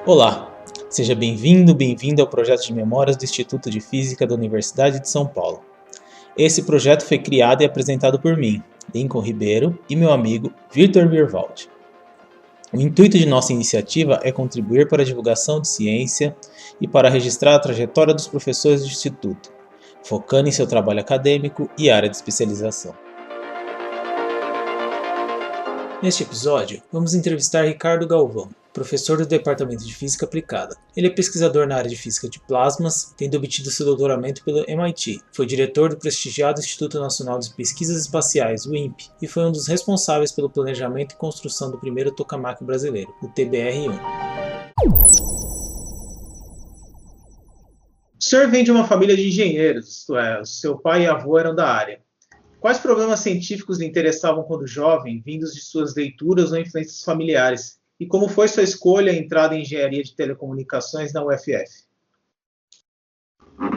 Olá, seja bem-vindo ao projeto de memórias do Instituto de Física da Universidade de São Paulo. Esse projeto foi criado e apresentado por mim, Lincoln Ribeiro, e meu amigo Victor Birwald. O intuito de nossa iniciativa é contribuir para a divulgação de ciência e para registrar a trajetória dos professores do Instituto, focando em seu trabalho acadêmico e área de especialização. Neste episódio, vamos entrevistar Ricardo Galvão, professor do Departamento de Física Aplicada. Ele é pesquisador na área de física de plasmas, tendo obtido seu doutoramento pelo MIT. Foi diretor do prestigiado Instituto Nacional de Pesquisas Espaciais, o INPE, e foi um dos responsáveis pelo planejamento e construção do primeiro tokamak brasileiro, o TBR-1. O senhor vem de uma família de engenheiros, isto é, seu pai e avô eram da área. Quais problemas científicos lhe interessavam quando jovem, vindos de suas leituras ou influências familiares? E como foi sua escolha e entrada em engenharia de telecomunicações na UFF?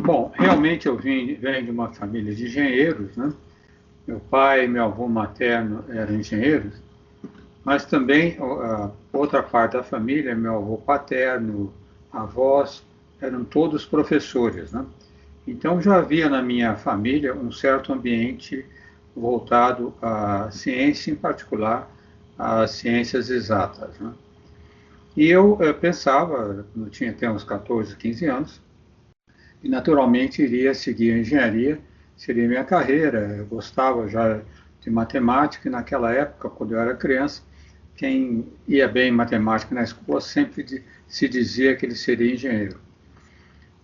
Bom, realmente eu venho de uma família de engenheiros, né? Meu pai e meu avô materno eram engenheiros, mas também a outra parte da família, meu avô paterno, avós, eram todos professores, né? Então já havia na minha família um certo ambiente voltado à ciência, em particular às ciências exatas, né? E eu pensava, eu tinha até uns 14, 15 anos, e naturalmente iria seguir a engenharia, seria minha carreira. Eu gostava já de matemática, e naquela época, quando eu era criança, quem ia bem em matemática na escola sempre se dizia que ele seria engenheiro.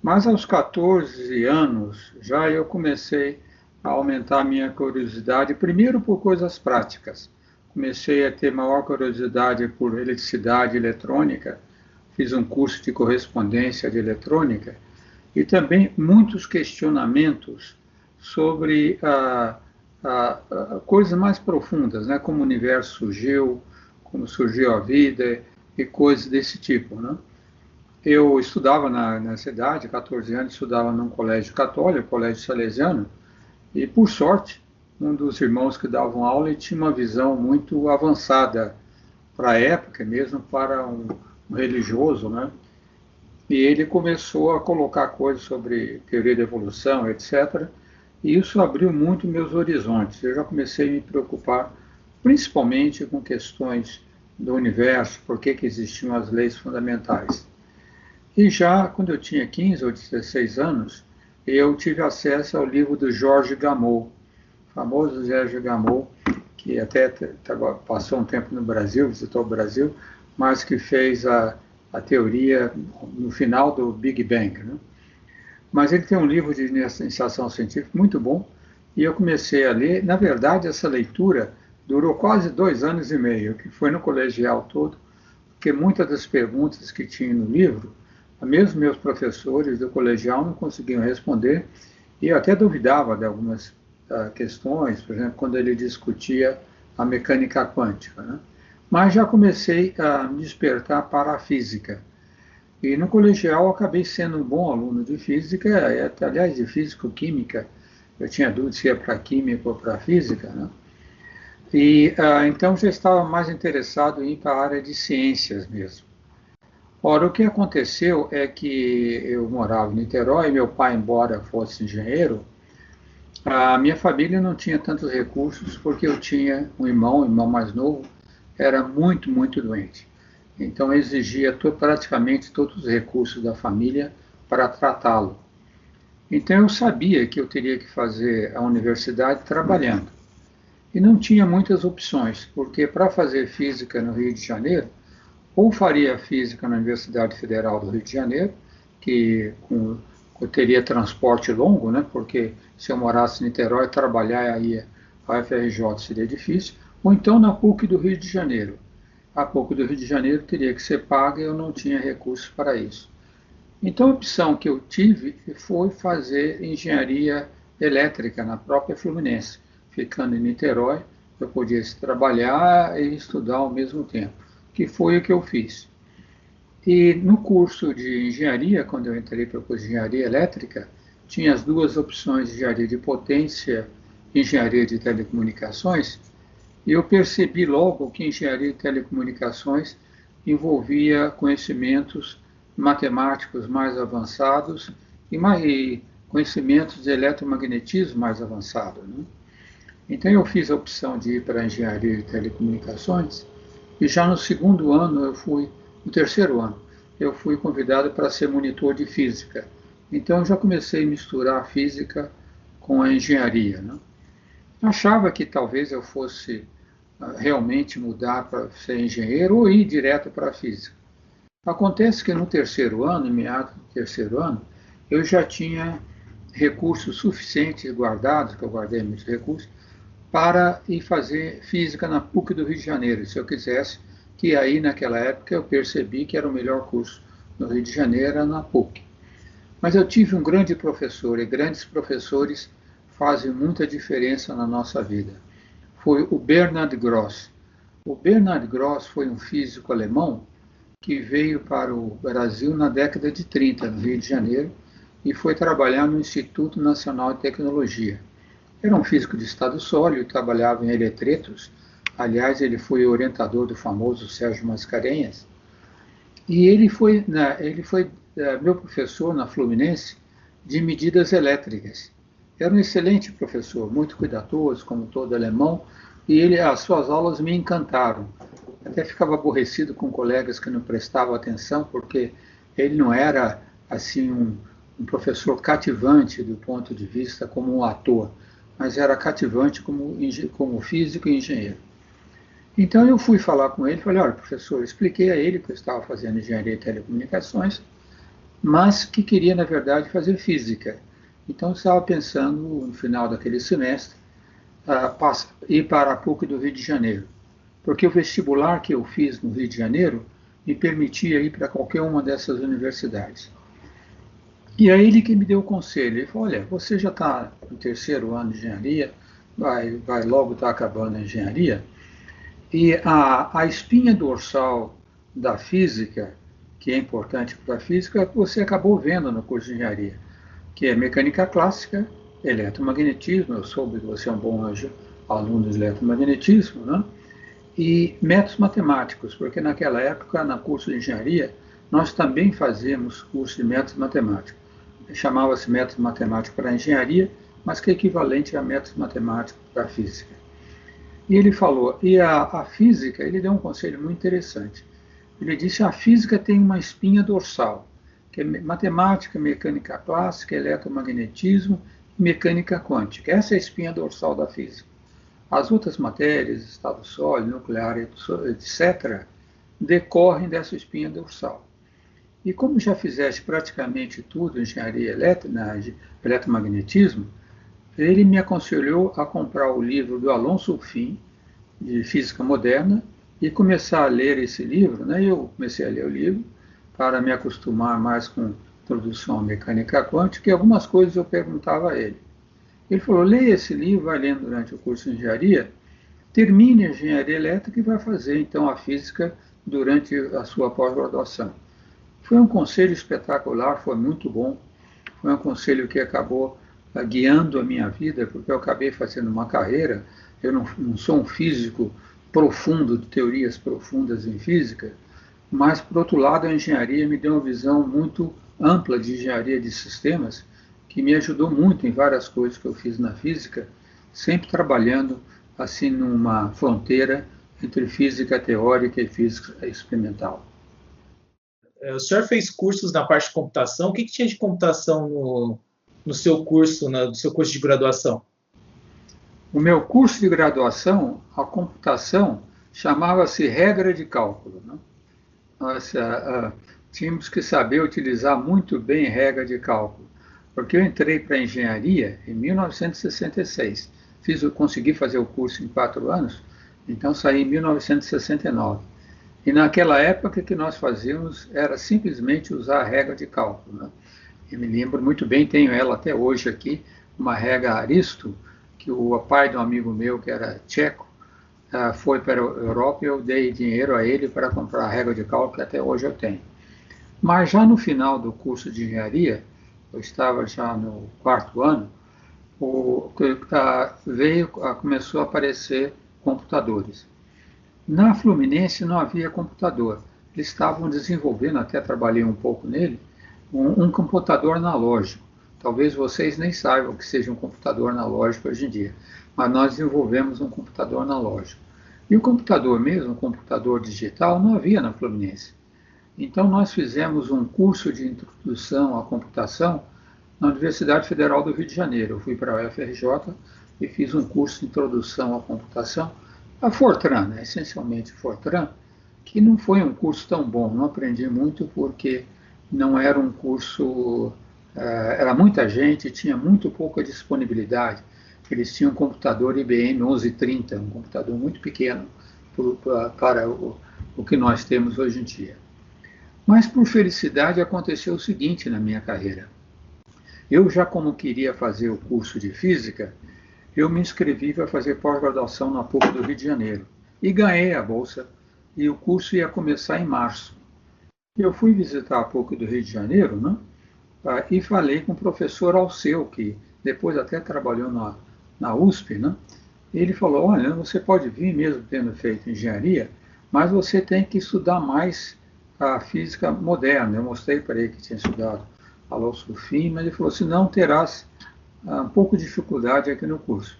Mas aos 14 anos já eu comecei a aumentar a minha curiosidade, primeiro por coisas práticas. Comecei a ter maior curiosidade por eletricidade e eletrônica, fiz um curso de correspondência de eletrônica e também muitos questionamentos sobre coisas mais profundas, né? Como o universo surgiu, como surgiu a vida e coisas desse tipo, né? Eu estudava na cidade, 14 anos, estudava num colégio católico, colégio salesiano, e por sorte, um dos irmãos que davam aula ele tinha uma visão muito avançada para a época, mesmo para um religioso, né? E ele começou a colocar coisas sobre teoria da evolução, etc. E isso abriu muito meus horizontes. Eu já comecei a me preocupar principalmente com questões do universo, por que existiam as leis fundamentais. E já quando eu tinha 15 ou 16 anos, eu tive acesso ao livro do Jorge Gamow, o famoso Jorge Gamow, que até passou um tempo no Brasil, visitou o Brasil, mas que fez a teoria no final do Big Bang, né? Mas ele tem um livro de iniciação científica muito bom, e eu comecei a ler. Na verdade, essa leitura durou quase 2 anos e meio, que foi no colegial todo, porque muitas das perguntas que tinha no livro, mesmo meus professores do colegial não conseguiam responder, e eu até duvidava de algumas questões, por exemplo, quando ele discutia a mecânica quântica, né? Mas já comecei a me despertar para a física. E no colegial eu acabei sendo um bom aluno de física, aliás, de físico-química. Eu tinha dúvida se ia para química ou para física, né? E então já estava mais interessado em ir para a área de ciências mesmo. Ora, o que aconteceu é que eu morava em Niterói, meu pai, embora fosse engenheiro, a minha família não tinha tantos recursos porque eu tinha um irmão mais novo, era muito, muito doente. Então exigia praticamente todos os recursos da família para tratá-lo. Então eu sabia que eu teria que fazer a universidade trabalhando. E não tinha muitas opções, porque para fazer física no Rio de Janeiro, ou faria física na Universidade Federal do Rio de Janeiro, que eu teria transporte longo, né? Porque se eu morasse em Niterói, trabalhar aí a UFRJ seria difícil, ou então na PUC do Rio de Janeiro. A PUC do Rio de Janeiro teria que ser paga e eu não tinha recursos para isso. Então a opção que eu tive foi fazer engenharia elétrica na própria Fluminense. Ficando em Niterói, eu podia trabalhar e estudar ao mesmo tempo, que foi o que eu fiz. E no curso de engenharia, quando eu entrei para o curso de engenharia elétrica, tinha as duas opções de engenharia de potência e engenharia de telecomunicações, e eu percebi logo que engenharia de telecomunicações envolvia conhecimentos matemáticos mais avançados e conhecimentos de eletromagnetismo mais avançado, né? Então eu fiz a opção de ir para a engenharia de telecomunicações e já no segundo ano no terceiro ano, eu fui convidado para ser monitor de física. Então eu já comecei a misturar a física com a engenharia, né? Achava que talvez eu fosse realmente mudar para ser engenheiro ou ir direto para a física. Acontece que no terceiro ano, em meados do terceiro ano, eu já tinha recursos suficientes guardados, que eu guardei muitos recursos, para ir fazer física na PUC do Rio de Janeiro, se eu quisesse, que aí naquela época eu percebi que era o melhor curso no Rio de Janeiro, era na PUC. Mas eu tive um grande professor, e grandes professores fazem muita diferença na nossa vida. Foi o Bernhard Gross. O Bernhard Gross foi um físico alemão que veio para o Brasil na década de 30, no Rio de Janeiro, e foi trabalhar no Instituto Nacional de Tecnologia. Era um físico de estado sólido, trabalhava em eletretos. Aliás, ele foi orientador do famoso Sérgio Mascarenhas. E ele foi meu professor na Fluminense de medidas elétricas. Era um excelente professor, muito cuidadoso, como todo alemão, e as suas aulas me encantaram. Até ficava aborrecido com colegas que não prestavam atenção, porque ele não era assim um professor cativante do ponto de vista como um ator, mas era cativante como físico e engenheiro. Então eu fui falar com ele, falei, olha, professor, expliquei a ele que eu estava fazendo engenharia de telecomunicações, mas que queria, na verdade, fazer física. Então eu estava pensando, no final daquele semestre, ir para a PUC do Rio de Janeiro, porque o vestibular que eu fiz no Rio de Janeiro me permitia ir para qualquer uma dessas universidades. E aí ele que me deu o conselho, ele falou, olha, você já está no terceiro ano de engenharia, vai logo estar acabando a engenharia, e a espinha dorsal da física, que é importante para a física, você acabou vendo no curso de engenharia, que é mecânica clássica, eletromagnetismo, eu soube que você é um bom aluno de eletromagnetismo, né? E métodos matemáticos, porque naquela época, no curso de engenharia, nós também fazíamos curso de métodos matemáticos. Chamava-se métodos matemáticos para a engenharia, mas que é equivalente a métodos matemáticos para a física. E ele falou, e a física, ele deu um conselho muito interessante. Ele disse, a física tem uma espinha dorsal, que é matemática, mecânica clássica, eletromagnetismo e mecânica quântica. Essa é a espinha dorsal da física. As outras matérias, estado sólido, nuclear, etc., decorrem dessa espinha dorsal. E como já fizeste praticamente tudo em engenharia elétrica, eletromagnetismo, ele me aconselhou a comprar o livro do Alonso Ufim, de Física Moderna, e começar a ler esse livro, né? Eu comecei a ler o livro para me acostumar mais com introdução à mecânica quântica, e algumas coisas eu perguntava a ele. Ele falou, leia esse livro, vai lendo durante o curso de engenharia, termine a engenharia elétrica e vai fazer, então, a física durante a sua pós-graduação. Foi um conselho espetacular, foi muito bom, foi um conselho que acabou guiando a minha vida, porque eu acabei fazendo uma carreira, eu não sou um físico profundo, de teorias profundas em física, mas, por outro lado, a engenharia me deu uma visão muito ampla de engenharia de sistemas, que me ajudou muito em várias coisas que eu fiz na física, sempre trabalhando assim numa fronteira entre física teórica e física experimental. O senhor fez cursos na parte de computação. O que tinha de computação no seu curso, no seu curso de graduação? O meu curso de graduação, a computação, chamava-se regra de cálculo, né? Nós tínhamos que saber utilizar muito bem regra de cálculo, porque eu entrei para a engenharia em 1966. Consegui fazer o curso em 4 anos, então saí em 1969. E naquela época o que nós fazíamos era simplesmente usar a regra de cálculo, né? Eu me lembro muito bem, tenho ela até hoje aqui, uma regra Aristo, que o pai de um amigo meu, que era tcheco, foi para a Europa e eu dei dinheiro a ele para comprar a regra de cálculo que até hoje eu tenho. Mas já no final do curso de engenharia, eu estava já no 4º ano, começou a aparecer computadores. Na Fluminense não havia computador. eles estavam desenvolvendo, até trabalhei um pouco nele, um computador analógico. Talvez vocês nem saibam que seja um computador analógico hoje em dia, mas nós desenvolvemos um computador analógico. E o computador mesmo, o computador digital, não havia na Fluminense. Então nós fizemos um curso de introdução à computação na Universidade Federal do Rio de Janeiro. Eu fui para a UFRJ e fiz um curso de introdução à computação, a Fortran, né? Essencialmente Fortran, que não foi um curso tão bom, não aprendi muito porque não era um curso, era muita gente, tinha muito pouca disponibilidade. Eles tinham um computador IBM 1130, um computador muito pequeno para o que nós temos hoje em dia. Mas, por felicidade, aconteceu o seguinte na minha carreira. Eu já, como queria fazer o curso de Física, eu me inscrevi para fazer pós-graduação na PUC do Rio de Janeiro. E ganhei a bolsa, e o curso ia começar em março. Eu fui visitar a PUC do Rio de Janeiro, né? E falei com o professor Alceu, que depois até trabalhou na USP, né? Ele falou, olha, você pode vir mesmo tendo feito engenharia, mas você tem que estudar mais a física moderna. Eu mostrei para ele que tinha estudado a Sulfim, mas ele falou assim, não terás um pouco de dificuldade aqui no curso.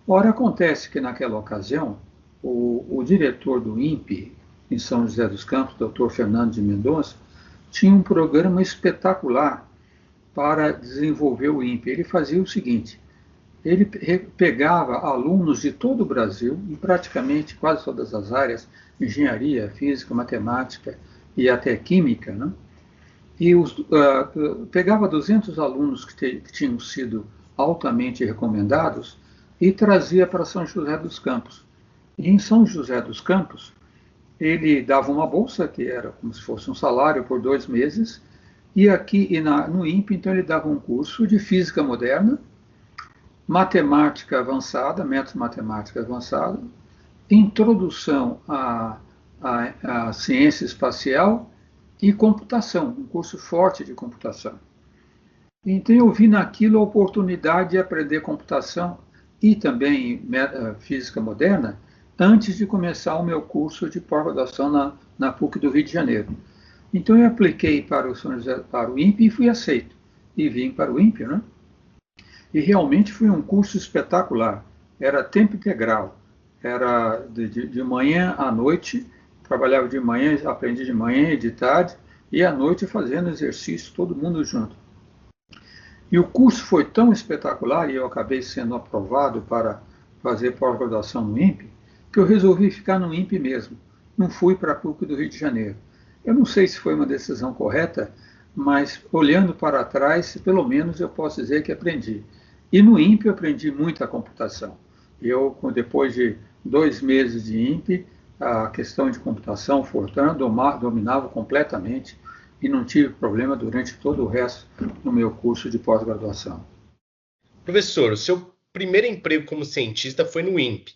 Ora, acontece que naquela ocasião, o diretor do INPE, em São José dos Campos, Dr. Fernando de Mendonça, tinha um programa espetacular para desenvolver o INPE. Ele fazia o seguinte, ele pegava alunos de todo o Brasil, em praticamente quase todas as áreas, engenharia, física, matemática e até química, né? E pegava 200 alunos que tinham sido altamente recomendados e trazia para São José dos Campos. E em São José dos Campos, ele dava uma bolsa, que era como se fosse um salário por 2 meses, e aqui no INPE, então, ele dava um curso de física moderna, matemática avançada, método matemática avançada, introdução à ciência espacial e computação, um curso forte de computação. Então eu vi naquilo a oportunidade de aprender computação e também física moderna antes de começar o meu curso de pós-graduação na PUC do Rio de Janeiro. Então eu apliquei para o INPE e fui aceito. E vim para o INPE, né? E realmente foi um curso espetacular. Era tempo integral. Era de manhã à noite, trabalhava de manhã, aprendi de manhã e de tarde, e à noite fazendo exercício, todo mundo junto. E o curso foi tão espetacular, e eu acabei sendo aprovado para fazer pós-graduação no INPE, que eu resolvi ficar no INPE mesmo. Não fui para a PUC do Rio de Janeiro. Eu não sei se foi uma decisão correta, mas olhando para trás, pelo menos eu posso dizer que aprendi. E no INPE eu aprendi muita computação. Eu, depois de 2 meses de INPE, a questão de computação, Fortran, dominava completamente e não tive problema durante todo o resto do meu curso de pós-graduação. Professor, o seu primeiro emprego como cientista foi no INPE.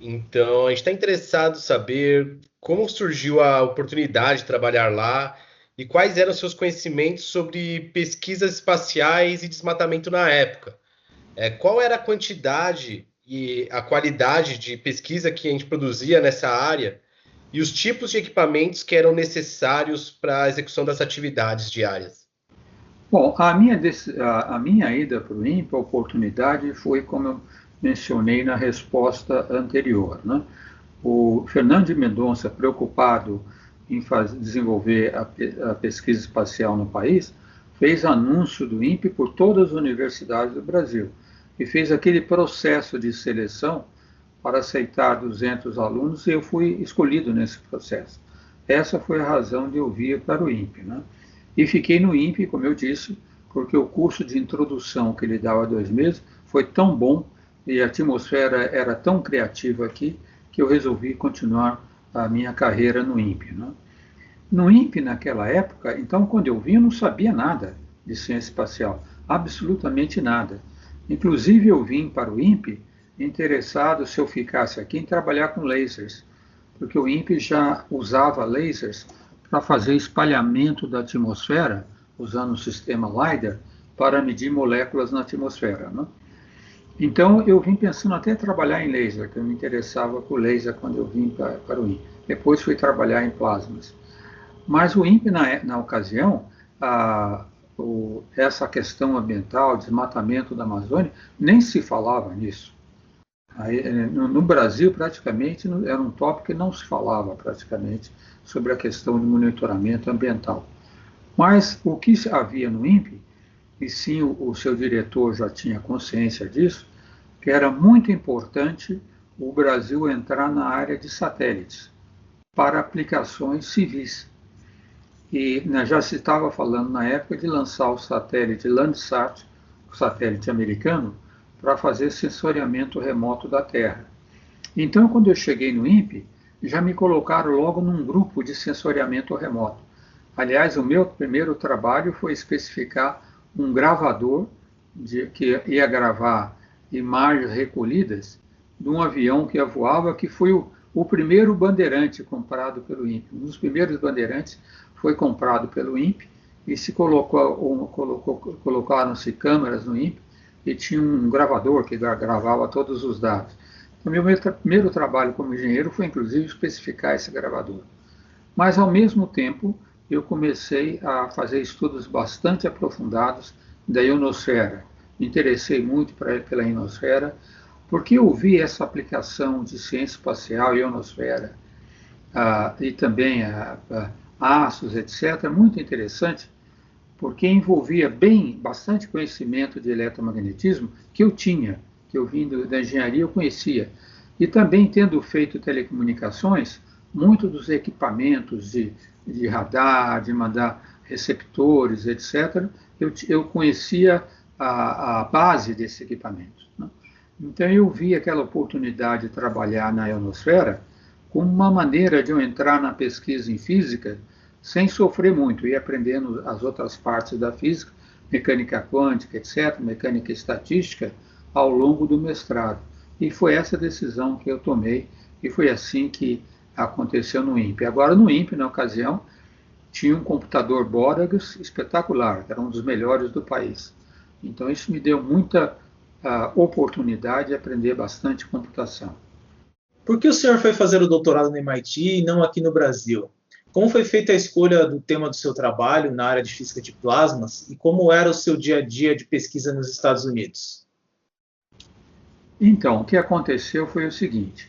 Então, a gente está interessado em saber como surgiu a oportunidade de trabalhar lá e quais eram seus conhecimentos sobre pesquisas espaciais e desmatamento na época. Qual era a quantidade e a qualidade de pesquisa que a gente produzia nessa área e os tipos de equipamentos que eram necessários para a execução das atividades diárias? Bom, a minha ida para o INPE, a oportunidade foi como eu mencionei na resposta anterior, né? O Fernando de Mendonça, preocupado em desenvolver a pesquisa espacial no país, fez anúncio do INPE por todas as universidades do Brasil e fez aquele processo de seleção para aceitar 200 alunos e eu fui escolhido nesse processo. Essa foi a razão de eu vir para o INPE, né? E fiquei no INPE, como eu disse, porque o curso de introdução que ele dava 2 meses foi tão bom e a atmosfera era tão criativa aqui que eu resolvi continuar a minha carreira no INPE, né? No INPE, naquela época, então, quando eu vim, eu não sabia nada de ciência espacial, absolutamente nada. Inclusive, eu vim para o INPE interessado, se eu ficasse aqui, em trabalhar com lasers, porque o INPE já usava lasers para fazer espalhamento da atmosfera, usando o sistema LIDAR, para medir moléculas na atmosfera, né? Então, eu vim pensando até trabalhar em laser, que eu me interessava por laser quando eu vim para o INPE. depois fui trabalhar em plasmas. Mas o INPE, na ocasião, essa questão ambiental, desmatamento da Amazônia, nem se falava nisso. No Brasil, praticamente, era um tópico que não se falava praticamente sobre a questão de monitoramento ambiental. Mas o que havia no INPE, e sim o seu diretor já tinha consciência disso, que era muito importante o Brasil entrar na área de satélites para aplicações civis. E já se estava falando na época de lançar o satélite Landsat, o satélite americano, para fazer sensoriamento remoto da Terra. Então, quando eu cheguei no INPE, já me colocaram logo num grupo de sensoriamento remoto. Aliás, o meu primeiro trabalho foi especificar um gravador que ia gravar imagens recolhidas de um avião que voava, que foi o primeiro bandeirante comprado pelo INPE. Um dos primeiros bandeirantes foi comprado pelo INPE e se colocaram-se câmeras no INPE e tinha um gravador que gravava todos os dados. Então, meu primeiro trabalho como engenheiro foi, inclusive, especificar esse gravador. Mas, ao mesmo tempo, eu comecei a fazer estudos bastante aprofundados da ionosfera. Me interessei muito pela ionosfera, porque eu vi essa aplicação de ciência espacial, ionosfera, e também astros, etc., muito interessante, porque envolvia bastante conhecimento de eletromagnetismo que eu tinha, que eu vim da engenharia, eu conhecia. E também, tendo feito telecomunicações, muito dos equipamentos de radar, de mandar receptores, etc., eu conhecia a base desse equipamento, né? Então, eu vi aquela oportunidade de trabalhar na ionosfera como uma maneira de eu entrar na pesquisa em física sem sofrer muito, e aprendendo as outras partes da física, mecânica quântica, etc., mecânica estatística, ao longo do mestrado. E foi essa decisão que eu tomei, e foi assim que aconteceu no INPE. Agora, no INPE, na ocasião, tinha um computador Boragas espetacular, que era um dos melhores do país. Então, isso me deu muita oportunidade de aprender bastante computação. Por que o senhor foi fazer o doutorado no MIT e não aqui no Brasil? Como foi feita a escolha do tema do seu trabalho na área de física de plasmas e como era o seu dia a dia de pesquisa nos Estados Unidos? Então, o que aconteceu foi o seguinte: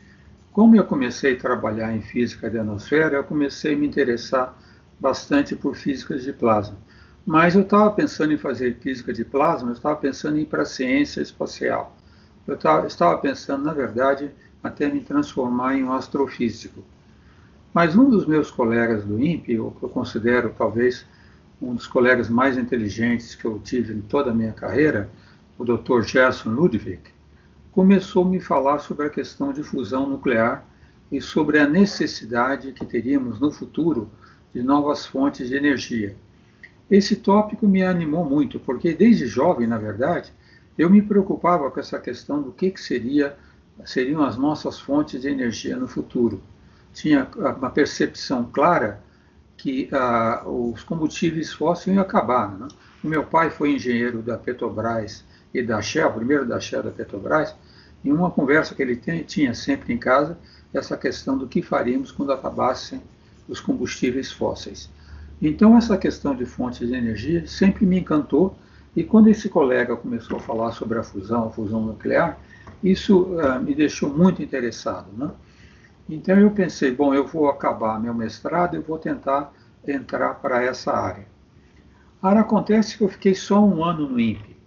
como eu comecei a trabalhar em física da ionosfera, eu comecei a me interessar bastante por física de plasma. Mas eu estava pensando em fazer física de plasma, eu estava pensando em ir para a ciência espacial. Eu estava pensando, na verdade, até me transformar em um astrofísico. Mas um dos meus colegas do INPE, o que eu considero talvez um dos colegas mais inteligentes que eu tive em toda a minha carreira, o Dr. Gerson Ludwig, começou a me falar sobre a questão de fusão nuclear e sobre a necessidade que teríamos no futuro de novas fontes de energia. Esse tópico me animou muito, porque desde jovem, na verdade, eu me preocupava com essa questão do que seriam as nossas fontes de energia no futuro. Tinha uma percepção clara que os combustíveis fósseis iam acabar, né? O meu pai foi engenheiro da Petrobras e da Shell, primeiro da Shell da Petrobras, e uma conversa que ele tinha sempre em casa, essa questão do que faríamos quando acabassem os combustíveis fósseis. Então, essa questão de fontes de energia sempre me encantou, e quando esse colega começou a falar sobre a fusão nuclear, isso me deixou muito interessado, né? Então, eu pensei, bom, eu vou acabar meu mestrado e vou tentar entrar para essa área. Agora, acontece que eu fiquei só um ano no INPE,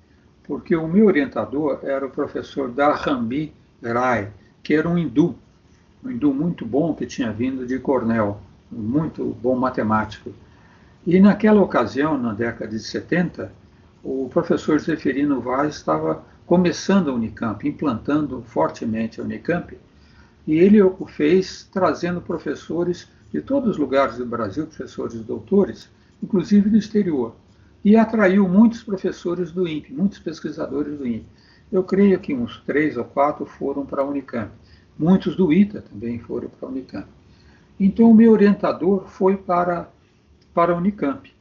porque o meu orientador era o professor Dharrambi Rai, que era um hindu muito bom que tinha vindo de Cornell, muito bom matemático. E naquela ocasião, na década de 70, o professor Zeferino Vaz estava começando a Unicamp, implantando fortemente a Unicamp, e ele o fez trazendo professores de todos os lugares do Brasil, professores doutores, inclusive do exterior, e atraiu muitos professores do INPE, muitos pesquisadores do INPE. Eu creio que uns 3 ou 4 foram para a Unicamp. Muitos do ITA também foram para a Unicamp. Então, o meu orientador foi para a Unicamp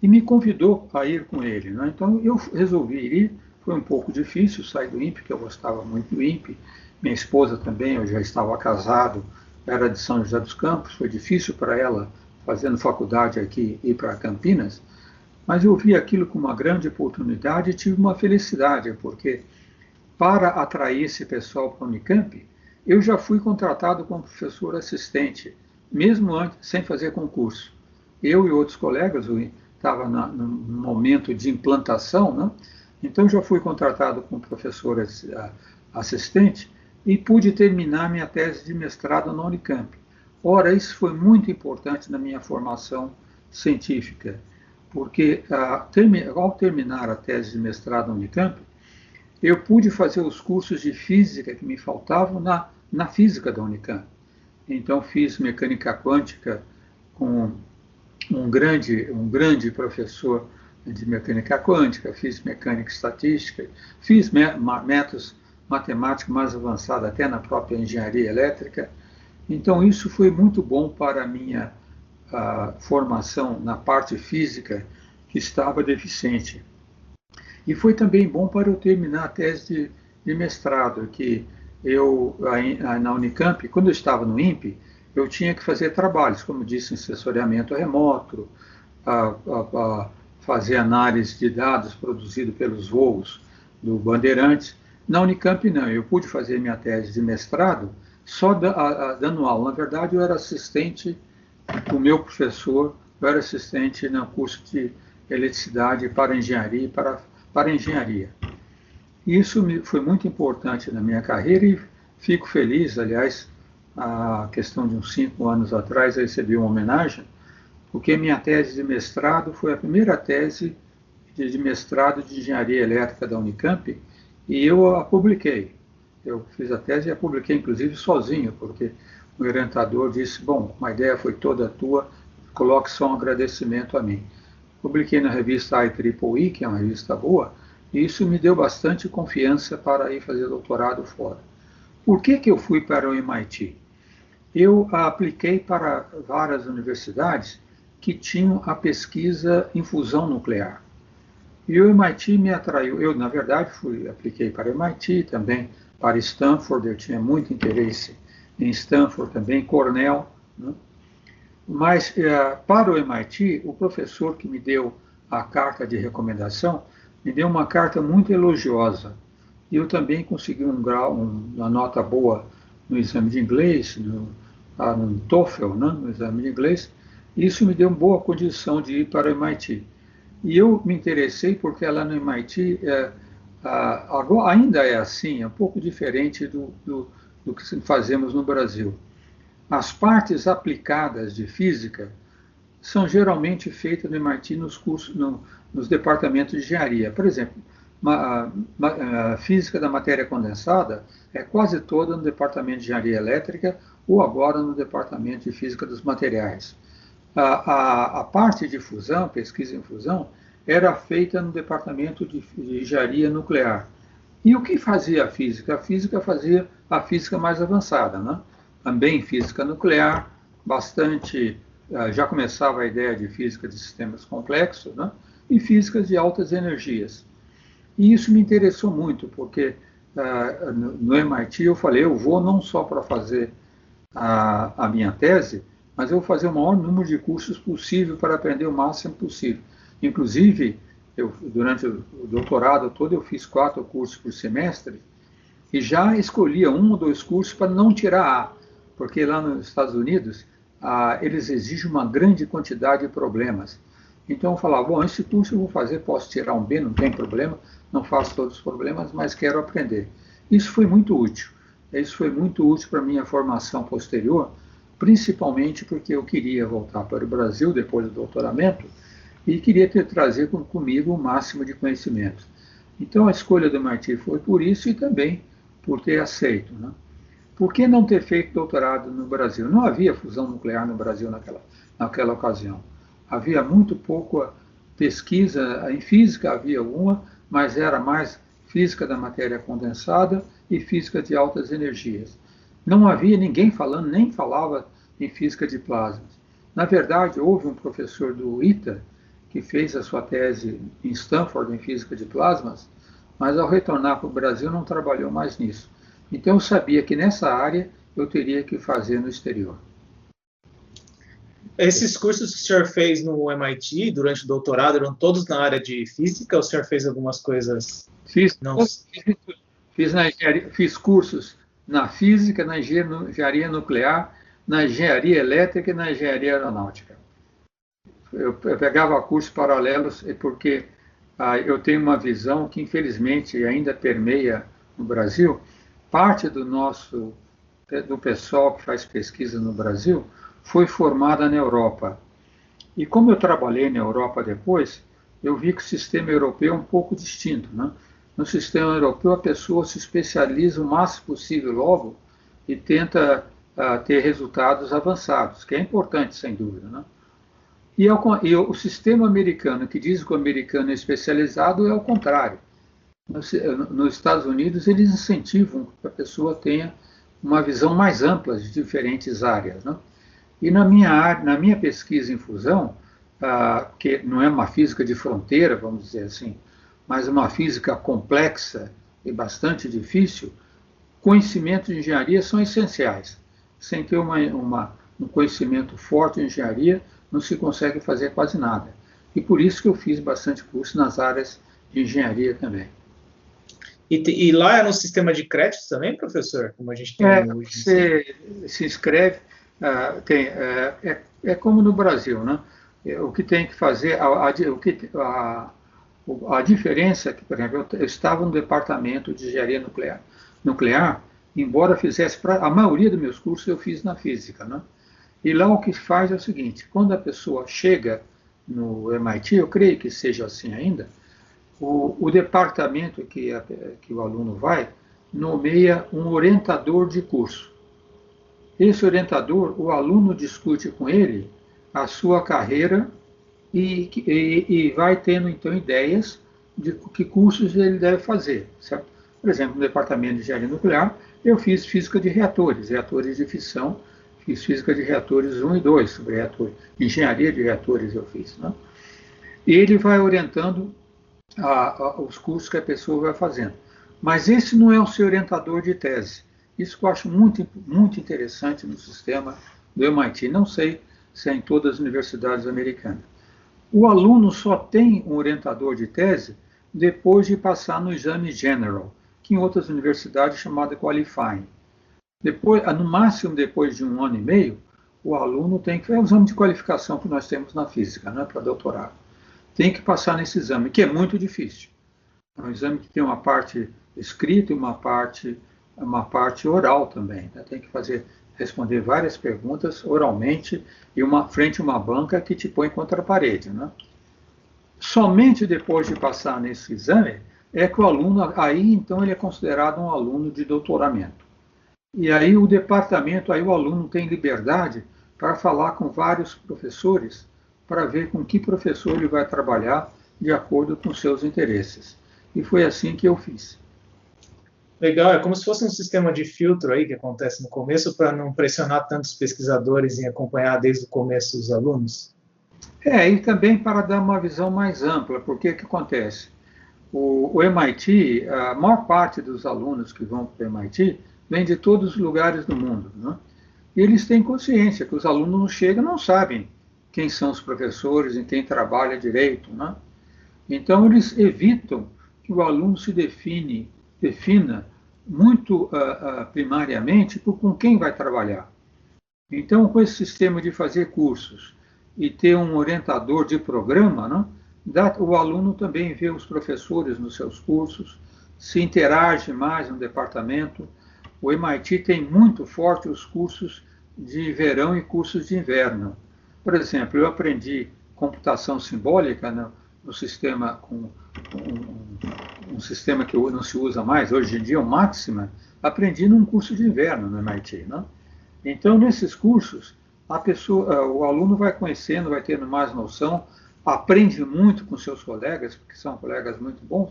e me convidou a ir com ele, né? Então, eu resolvi ir. Foi um pouco difícil sair do INPE, porque eu gostava muito do INPE. Minha esposa também, eu já estava casado era de São José dos Campos, foi difícil para ela, fazendo faculdade aqui, ir para Campinas, mas eu vi aquilo como uma grande oportunidade e tive uma felicidade, porque para atrair esse pessoal para a Unicamp, eu já fui contratado como professor assistente, mesmo antes, sem fazer concurso. Eu e outros colegas, estava no momento de implantação, né? Então já fui contratado como professor assistente e pude terminar minha tese de mestrado na Unicamp. Ora, isso foi muito importante na minha formação científica, porque ao terminar a tese de mestrado na Unicamp, eu pude fazer os cursos de física que me faltavam na física da Unicamp. Então fiz mecânica quântica com um grande professor de mecânica quântica, fiz mecânica estatística, fiz métodos matemáticos mais avançados até na própria engenharia elétrica. Então isso foi muito bom para a minha formação na parte física que estava deficiente. E foi também bom para eu terminar a tese de mestrado, que eu, na Unicamp, quando eu estava no INPE, eu tinha que fazer trabalhos, como disse, em sensoriamento remoto, fazer análise de dados produzidos pelos voos do Bandeirantes. Na Unicamp, não, eu pude fazer minha tese de mestrado só dando aula. Na verdade, eu era assistente do meu professor, eu era assistente no curso de eletricidade para engenharia e para engenharia. Isso foi muito importante na minha carreira e fico feliz, aliás, a questão de uns 5 anos atrás eu recebi uma homenagem, porque minha tese de mestrado foi a primeira tese de mestrado de engenharia elétrica da Unicamp e eu a publiquei. Eu fiz a tese e a publiquei, inclusive, sozinho, porque o orientador disse, bom, a ideia foi toda tua, coloque só um agradecimento a mim. Publiquei na revista IEEE, que é uma revista boa, e isso me deu bastante confiança para ir fazer doutorado fora. Por que eu fui para o MIT? Eu apliquei para várias universidades que tinham a pesquisa em fusão nuclear. E o MIT me atraiu. Eu, na verdade, apliquei para o MIT, também para Stanford, eu tinha muito interesse em Stanford também, Cornell, né? Mas para o MIT, o professor que me deu a carta de recomendação me deu uma carta muito elogiosa. E eu também consegui uma nota boa no exame de inglês, no TOEFL, né, no exame de inglês. Isso me deu uma boa condição de ir para o MIT. E eu me interessei porque lá no MIT agora ainda é assim, é um pouco diferente do que fazemos no Brasil. As partes aplicadas de física são geralmente feitas no MIT nos departamentos de engenharia. Por exemplo, a física da matéria condensada é quase toda no departamento de engenharia elétrica ou agora no departamento de física dos materiais. A parte de fusão, pesquisa em fusão, era feita no departamento de engenharia nuclear. E o que fazia a física? A física fazia a física mais avançada, né? Também física nuclear, já começava a ideia de física de sistemas complexos, né? E físicas de altas energias. E isso me interessou muito, porque no MIT eu falei, eu vou não só para fazer a minha tese, mas eu vou fazer o maior número de cursos possível para aprender o máximo possível. Inclusive, durante o doutorado todo, eu fiz 4 cursos por semestre e já escolhia 1 ou 2 cursos para não tirar A, porque lá nos Estados Unidos eles exigem uma grande quantidade de problemas. Então eu falava, bom, esse curso eu vou fazer, posso tirar um B, não tem problema, não faço todos os problemas, mas quero aprender. Isso foi muito útil. Isso foi muito útil para a minha formação posterior, principalmente porque eu queria voltar para o Brasil depois do doutoramento e queria trazer comigo o máximo de conhecimento. Então a escolha do MIT foi por isso e também por ter aceito, né? Por que não ter feito doutorado no Brasil? Não havia fusão nuclear no Brasil naquela ocasião. Havia muito pouca pesquisa, em física havia alguma, mas era mais física da matéria condensada e física de altas energias. Não havia ninguém falando, nem falava em física de plasmas. Na verdade, houve um professor do ITA que fez a sua tese em Stanford em física de plasmas, mas ao retornar para o Brasil não trabalhou mais nisso. Então eu sabia que nessa área eu teria que fazer no exterior. Esses cursos que o senhor fez no MIT durante o doutorado eram todos na área de física ou o senhor fez algumas coisas? Fiz cursos na física, na engenharia nuclear, na engenharia elétrica e na engenharia aeronáutica. Eu pegava cursos paralelos porque eu tenho uma visão que, infelizmente, ainda permeia no Brasil. Parte do pessoal que faz pesquisa no Brasil foi formada na Europa. E como eu trabalhei na Europa depois, eu vi que o sistema europeu é um pouco distinto, né? No sistema europeu, a pessoa se especializa o máximo possível logo e tenta ter resultados avançados, que é importante, sem dúvida, né? E o sistema americano, que diz que o americano é especializado, é o contrário. Nos Estados Unidos, eles incentivam que a pessoa tenha uma visão mais ampla de diferentes áreas, né? E na minha pesquisa em fusão, que não é uma física de fronteira, vamos dizer assim, mas uma física complexa e bastante difícil, conhecimentos de engenharia são essenciais. Sem ter um conhecimento forte de engenharia, não se consegue fazer quase nada. E por isso que eu fiz bastante curso nas áreas de engenharia também. E lá é no sistema de créditos também, professor? Como a gente tem hoje? Você se inscreve, é como no Brasil, né? O que tem que fazer, a diferença é que, por exemplo, eu estava no departamento de engenharia nuclear, embora fizesse, a maioria dos meus cursos eu fiz na física, né? E lá o que faz é o seguinte: quando a pessoa chega no MIT, eu creio que seja assim ainda, o departamento que o aluno vai nomeia um orientador de curso. Esse orientador, o aluno discute com ele a sua carreira e vai tendo, então, ideias de que cursos ele deve fazer, certo? Por exemplo, no departamento de engenharia nuclear, eu fiz física de reatores de fissão, fiz física de reatores 1 e 2, sobre reatores, engenharia de reatores eu fiz, né? E ele vai orientando os cursos que a pessoa vai fazendo. Mas esse não é o seu orientador de tese. Isso que eu acho muito, muito interessante no sistema do MIT. Não sei se é em todas as universidades americanas. O aluno só tem um orientador de tese depois de passar no exame General, que em outras universidades é chamado Qualifying. Depois, no máximo depois de 1 ano e meio, o aluno tem que... É o exame de qualificação que nós temos na física, né, para doutorado. Tem que passar nesse exame, que é muito difícil. É um exame que tem uma parte escrita e uma parte oral também, né? Tem que responder várias perguntas oralmente e frente a uma banca que te põe contra a parede, né? Somente depois de passar nesse exame é que o aluno, aí então ele é considerado um aluno de doutoramento. E aí o aluno tem liberdade para falar com vários professores para ver com que professor ele vai trabalhar de acordo com seus interesses. E foi assim que eu fiz. Legal, é como se fosse um sistema de filtro aí que acontece no começo para não pressionar tantos pesquisadores em acompanhar desde o começo os alunos? E também para dar uma visão mais ampla, porque o que acontece? O MIT, a maior parte dos alunos que vão para o MIT vem de todos os lugares do mundo, né? E eles têm consciência que os alunos chegam e não sabem quem são os professores e quem trabalha direito, né? Então, eles evitam que o aluno se defina muito primariamente com quem vai trabalhar. Então, com esse sistema de fazer cursos e ter um orientador de programa, né, o aluno também vê os professores nos seus cursos, se interage mais no departamento. O MIT tem muito forte os cursos de verão e cursos de inverno. Por exemplo, eu aprendi computação simbólica no sistema um sistema que não se usa mais, hoje em dia, o Máxima, aprendi num curso de inverno no MIT, né? Então, nesses cursos, o aluno vai conhecendo, vai tendo mais noção, aprende muito com seus colegas, porque são colegas muito bons.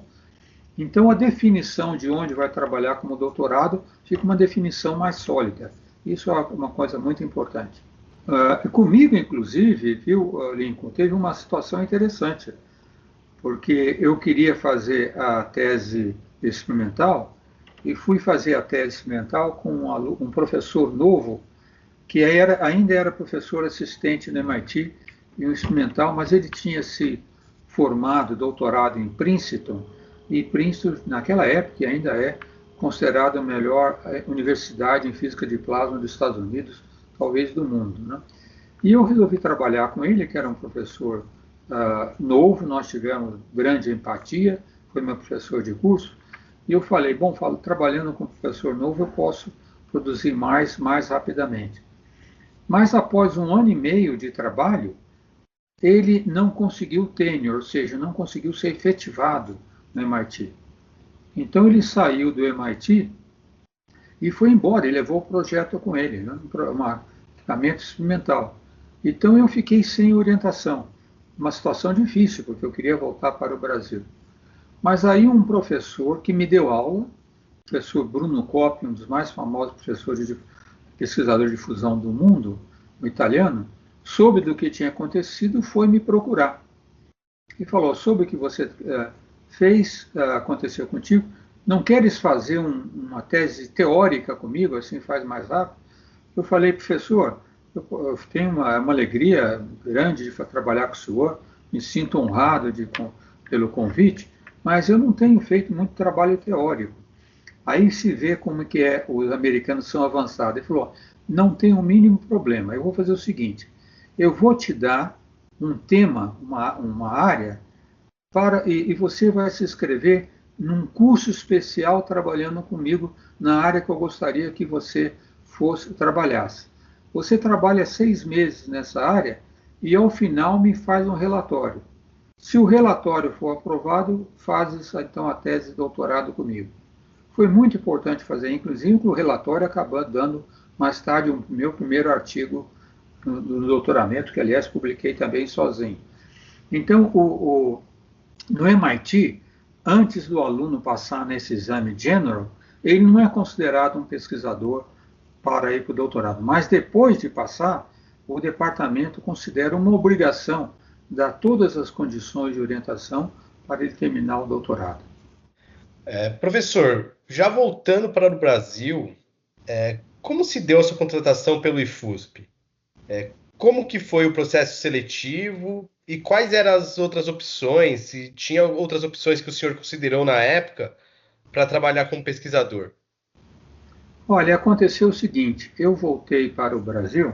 Então, a definição de onde vai trabalhar como doutorado fica uma definição mais sólida. Isso é uma coisa muito importante. Comigo, inclusive, viu, Lincoln, teve uma situação interessante, porque eu queria fazer a tese experimental e fui fazer a tese experimental com um professor novo, que ainda era professor assistente no MIT, em um experimental, mas ele tinha se formado, doutorado em Princeton, e Princeton, naquela época, ainda é considerada a melhor universidade em física de plasma dos Estados Unidos, talvez do mundo, né? E eu resolvi trabalhar com ele, que era um professor novo, nós tivemos grande empatia, foi meu professor de curso, e eu falei, bom, trabalhando com um professor novo, eu posso produzir mais rapidamente. Mas após 1 ano e meio de trabalho, ele não conseguiu tenure, ou seja, não conseguiu ser efetivado no MIT. Então ele saiu do MIT e foi embora, ele levou o projeto com ele, né, um equipamento experimental. Então eu fiquei sem orientação, uma situação difícil, porque eu queria voltar para o Brasil. Mas aí um professor que me deu aula, o professor Bruno Coppi, um dos mais famosos pesquisadores de fusão do mundo, um italiano, soube do que tinha acontecido, foi me procurar. E falou, soube o que você fez, aconteceu contigo, não queres fazer uma tese teórica comigo, assim faz mais rápido? Eu falei, professor, eu tenho uma alegria grande de trabalhar com o senhor, me sinto honrado pelo convite, mas eu não tenho feito muito trabalho teórico. Aí se vê como que os americanos são avançados. Ele falou, não tem o mínimo problema, eu vou fazer o seguinte, eu vou te dar um tema, uma área, e você vai se inscrever num curso especial trabalhando comigo na área que eu gostaria que você trabalhasse. Você trabalha 6 meses nessa área e ao final me faz um relatório. Se o relatório for aprovado, fazes então a tese de doutorado comigo. Foi muito importante fazer, inclusive o relatório acabou dando mais tarde o meu primeiro artigo do doutoramento, que aliás publiquei também sozinho. Então, no MIT, antes do aluno passar nesse exame general, ele não é considerado um pesquisador para ir para o doutorado. Mas depois de passar, o departamento considera uma obrigação dar todas as condições de orientação para ele terminar o doutorado. Professor, já voltando para o Brasil, como se deu a sua contratação pelo IFUSP? Como que foi o processo seletivo e quais eram as outras opções? Se tinha outras opções que o senhor considerou na época para trabalhar como pesquisador? Olha, aconteceu o seguinte, eu voltei para o Brasil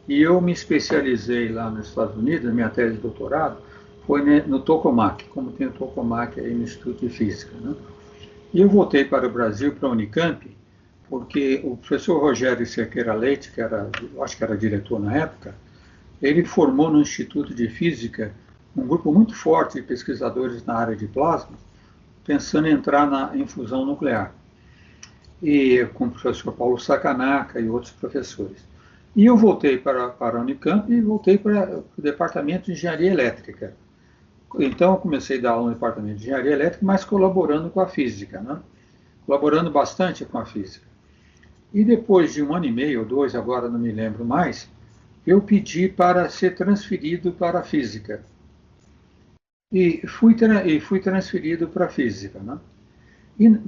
e eu me especializei lá nos Estados Unidos, minha tese de doutorado foi no Tokamak, como tem o Tokamak aí no Instituto de Física, né? E eu voltei para o Brasil, para a Unicamp, porque o professor Rogério Cerqueira Leite, que acho que era diretor na época, ele formou no Instituto de Física um grupo muito forte de pesquisadores na área de plasma, pensando em entrar em fusão nuclear, e com o professor Paulo Sacanaka e outros professores. E eu voltei para a Unicamp e voltei para o departamento de engenharia elétrica. Então, eu comecei a dar aula no departamento de engenharia elétrica, mas colaborando com a física, né? Colaborando bastante com a física. E depois de 1 ano e meio ou 2, agora não me lembro mais, eu pedi para ser transferido para a física. E fui transferido para a física, né?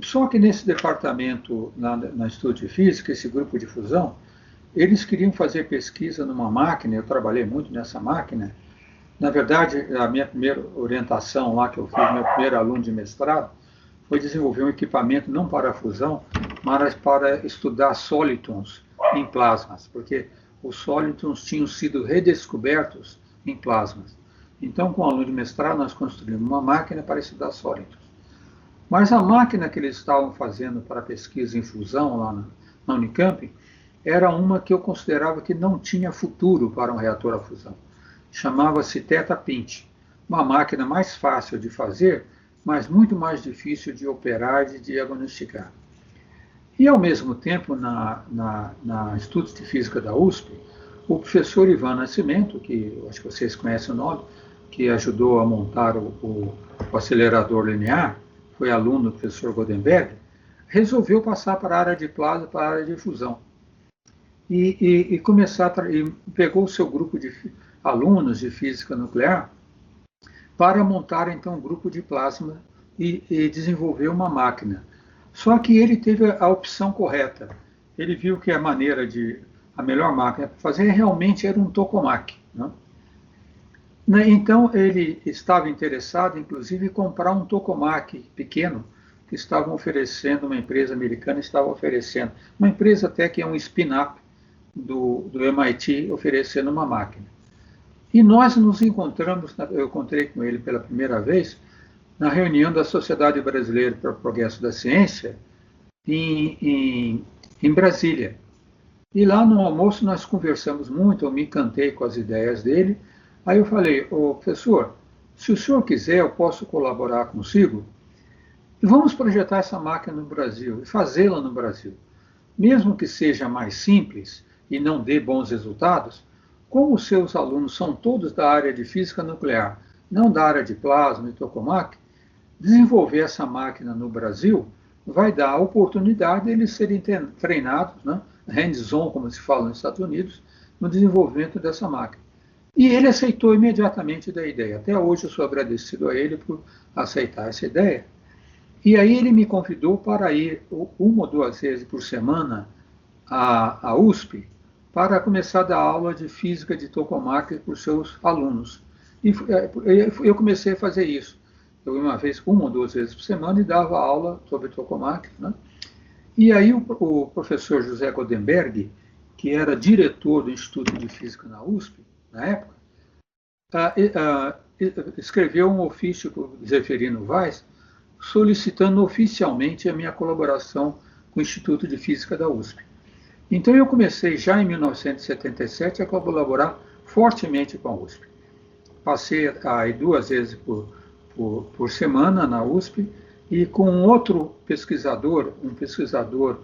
Só que nesse departamento, na Instituto de Física, esse grupo de fusão, eles queriam fazer pesquisa numa máquina, eu trabalhei muito nessa máquina. Na verdade, a minha primeira orientação lá que eu fiz, meu primeiro aluno de mestrado, foi desenvolver um equipamento não para a fusão, mas para estudar solitons em plasmas, porque os solitons tinham sido redescobertos em plasmas. Então, com o aluno de mestrado, nós construímos uma máquina para estudar solitons. Mas a máquina que eles estavam fazendo para pesquisa em fusão lá na Unicamp era uma que eu considerava que não tinha futuro para um reator a fusão. Chamava-se Theta Pint, uma máquina mais fácil de fazer, mas muito mais difícil de operar e de diagnosticar. E, ao mesmo tempo, na Instituto de Física da USP, o professor Ivan Nascimento, que acho que vocês conhecem o nome, que ajudou a montar o acelerador linear, foi aluno do professor Goldenberg, resolveu passar para a área de plasma, para a área de fusão. E pegou o seu grupo de alunos de física nuclear para montar, então, um grupo de plasma e desenvolver uma máquina. Só que ele teve a opção correta. Ele viu que a melhor máquina para fazer realmente era um tokamak, né? Então ele estava interessado, inclusive, em comprar um tokamak pequeno que estavam oferecendo, uma empresa americana estava oferecendo, uma empresa até que é um spin-up do MIT oferecendo uma máquina. E nós nos encontramos, eu encontrei com ele pela primeira vez, na reunião da Sociedade Brasileira para o Progresso da Ciência, em Brasília. E lá no almoço nós conversamos muito, eu me encantei com as ideias dele. Aí eu falei, professor, se o senhor quiser, eu posso colaborar consigo? E vamos projetar essa máquina no Brasil e fazê-la no Brasil. Mesmo que seja mais simples e não dê bons resultados, como os seus alunos são todos da área de física nuclear, não da área de plasma e tokamak, desenvolver essa máquina no Brasil vai dar a oportunidade de eles serem treinados, né, hands-on, como se fala nos Estados Unidos, no desenvolvimento dessa máquina. E ele aceitou imediatamente da ideia. Até hoje eu sou agradecido a ele por aceitar essa ideia. E aí ele me convidou para ir uma ou duas vezes por semana à USP para começar a dar aula de física de tokamak para os seus alunos. E eu comecei a fazer isso. Eu ia uma ou duas vezes por semana e dava aula sobre tokamak, né? E aí o professor José Goldenberg, que era diretor do Instituto de Física na USP, na época, escreveu um ofício para o Zeferino Vaz, solicitando oficialmente a minha colaboração com o Instituto de Física da USP. Então eu comecei já em 1977 a colaborar fortemente com a USP. Passei aí 2 vezes por semana na USP e com outro pesquisador, um pesquisador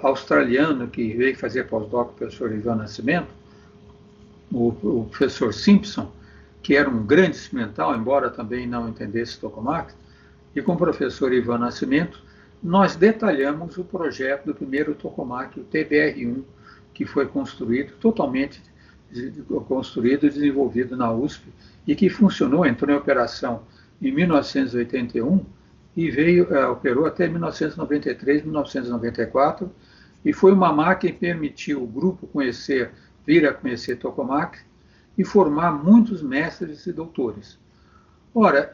australiano que veio fazer pós-doc, o professor Ivan Nascimento, o professor Simpson, que era um grande experimental, embora também não entendesse tokamak, e com o professor Ivan Nascimento, nós detalhamos o projeto do primeiro tokamak, o TBR-1, que foi totalmente construído e desenvolvido na USP, e que funcionou, entrou em operação em 1981 e operou até 1993, 1994, e foi uma máquina que permitiu o grupo vir a conhecer tokamak e formar muitos mestres e doutores. Ora,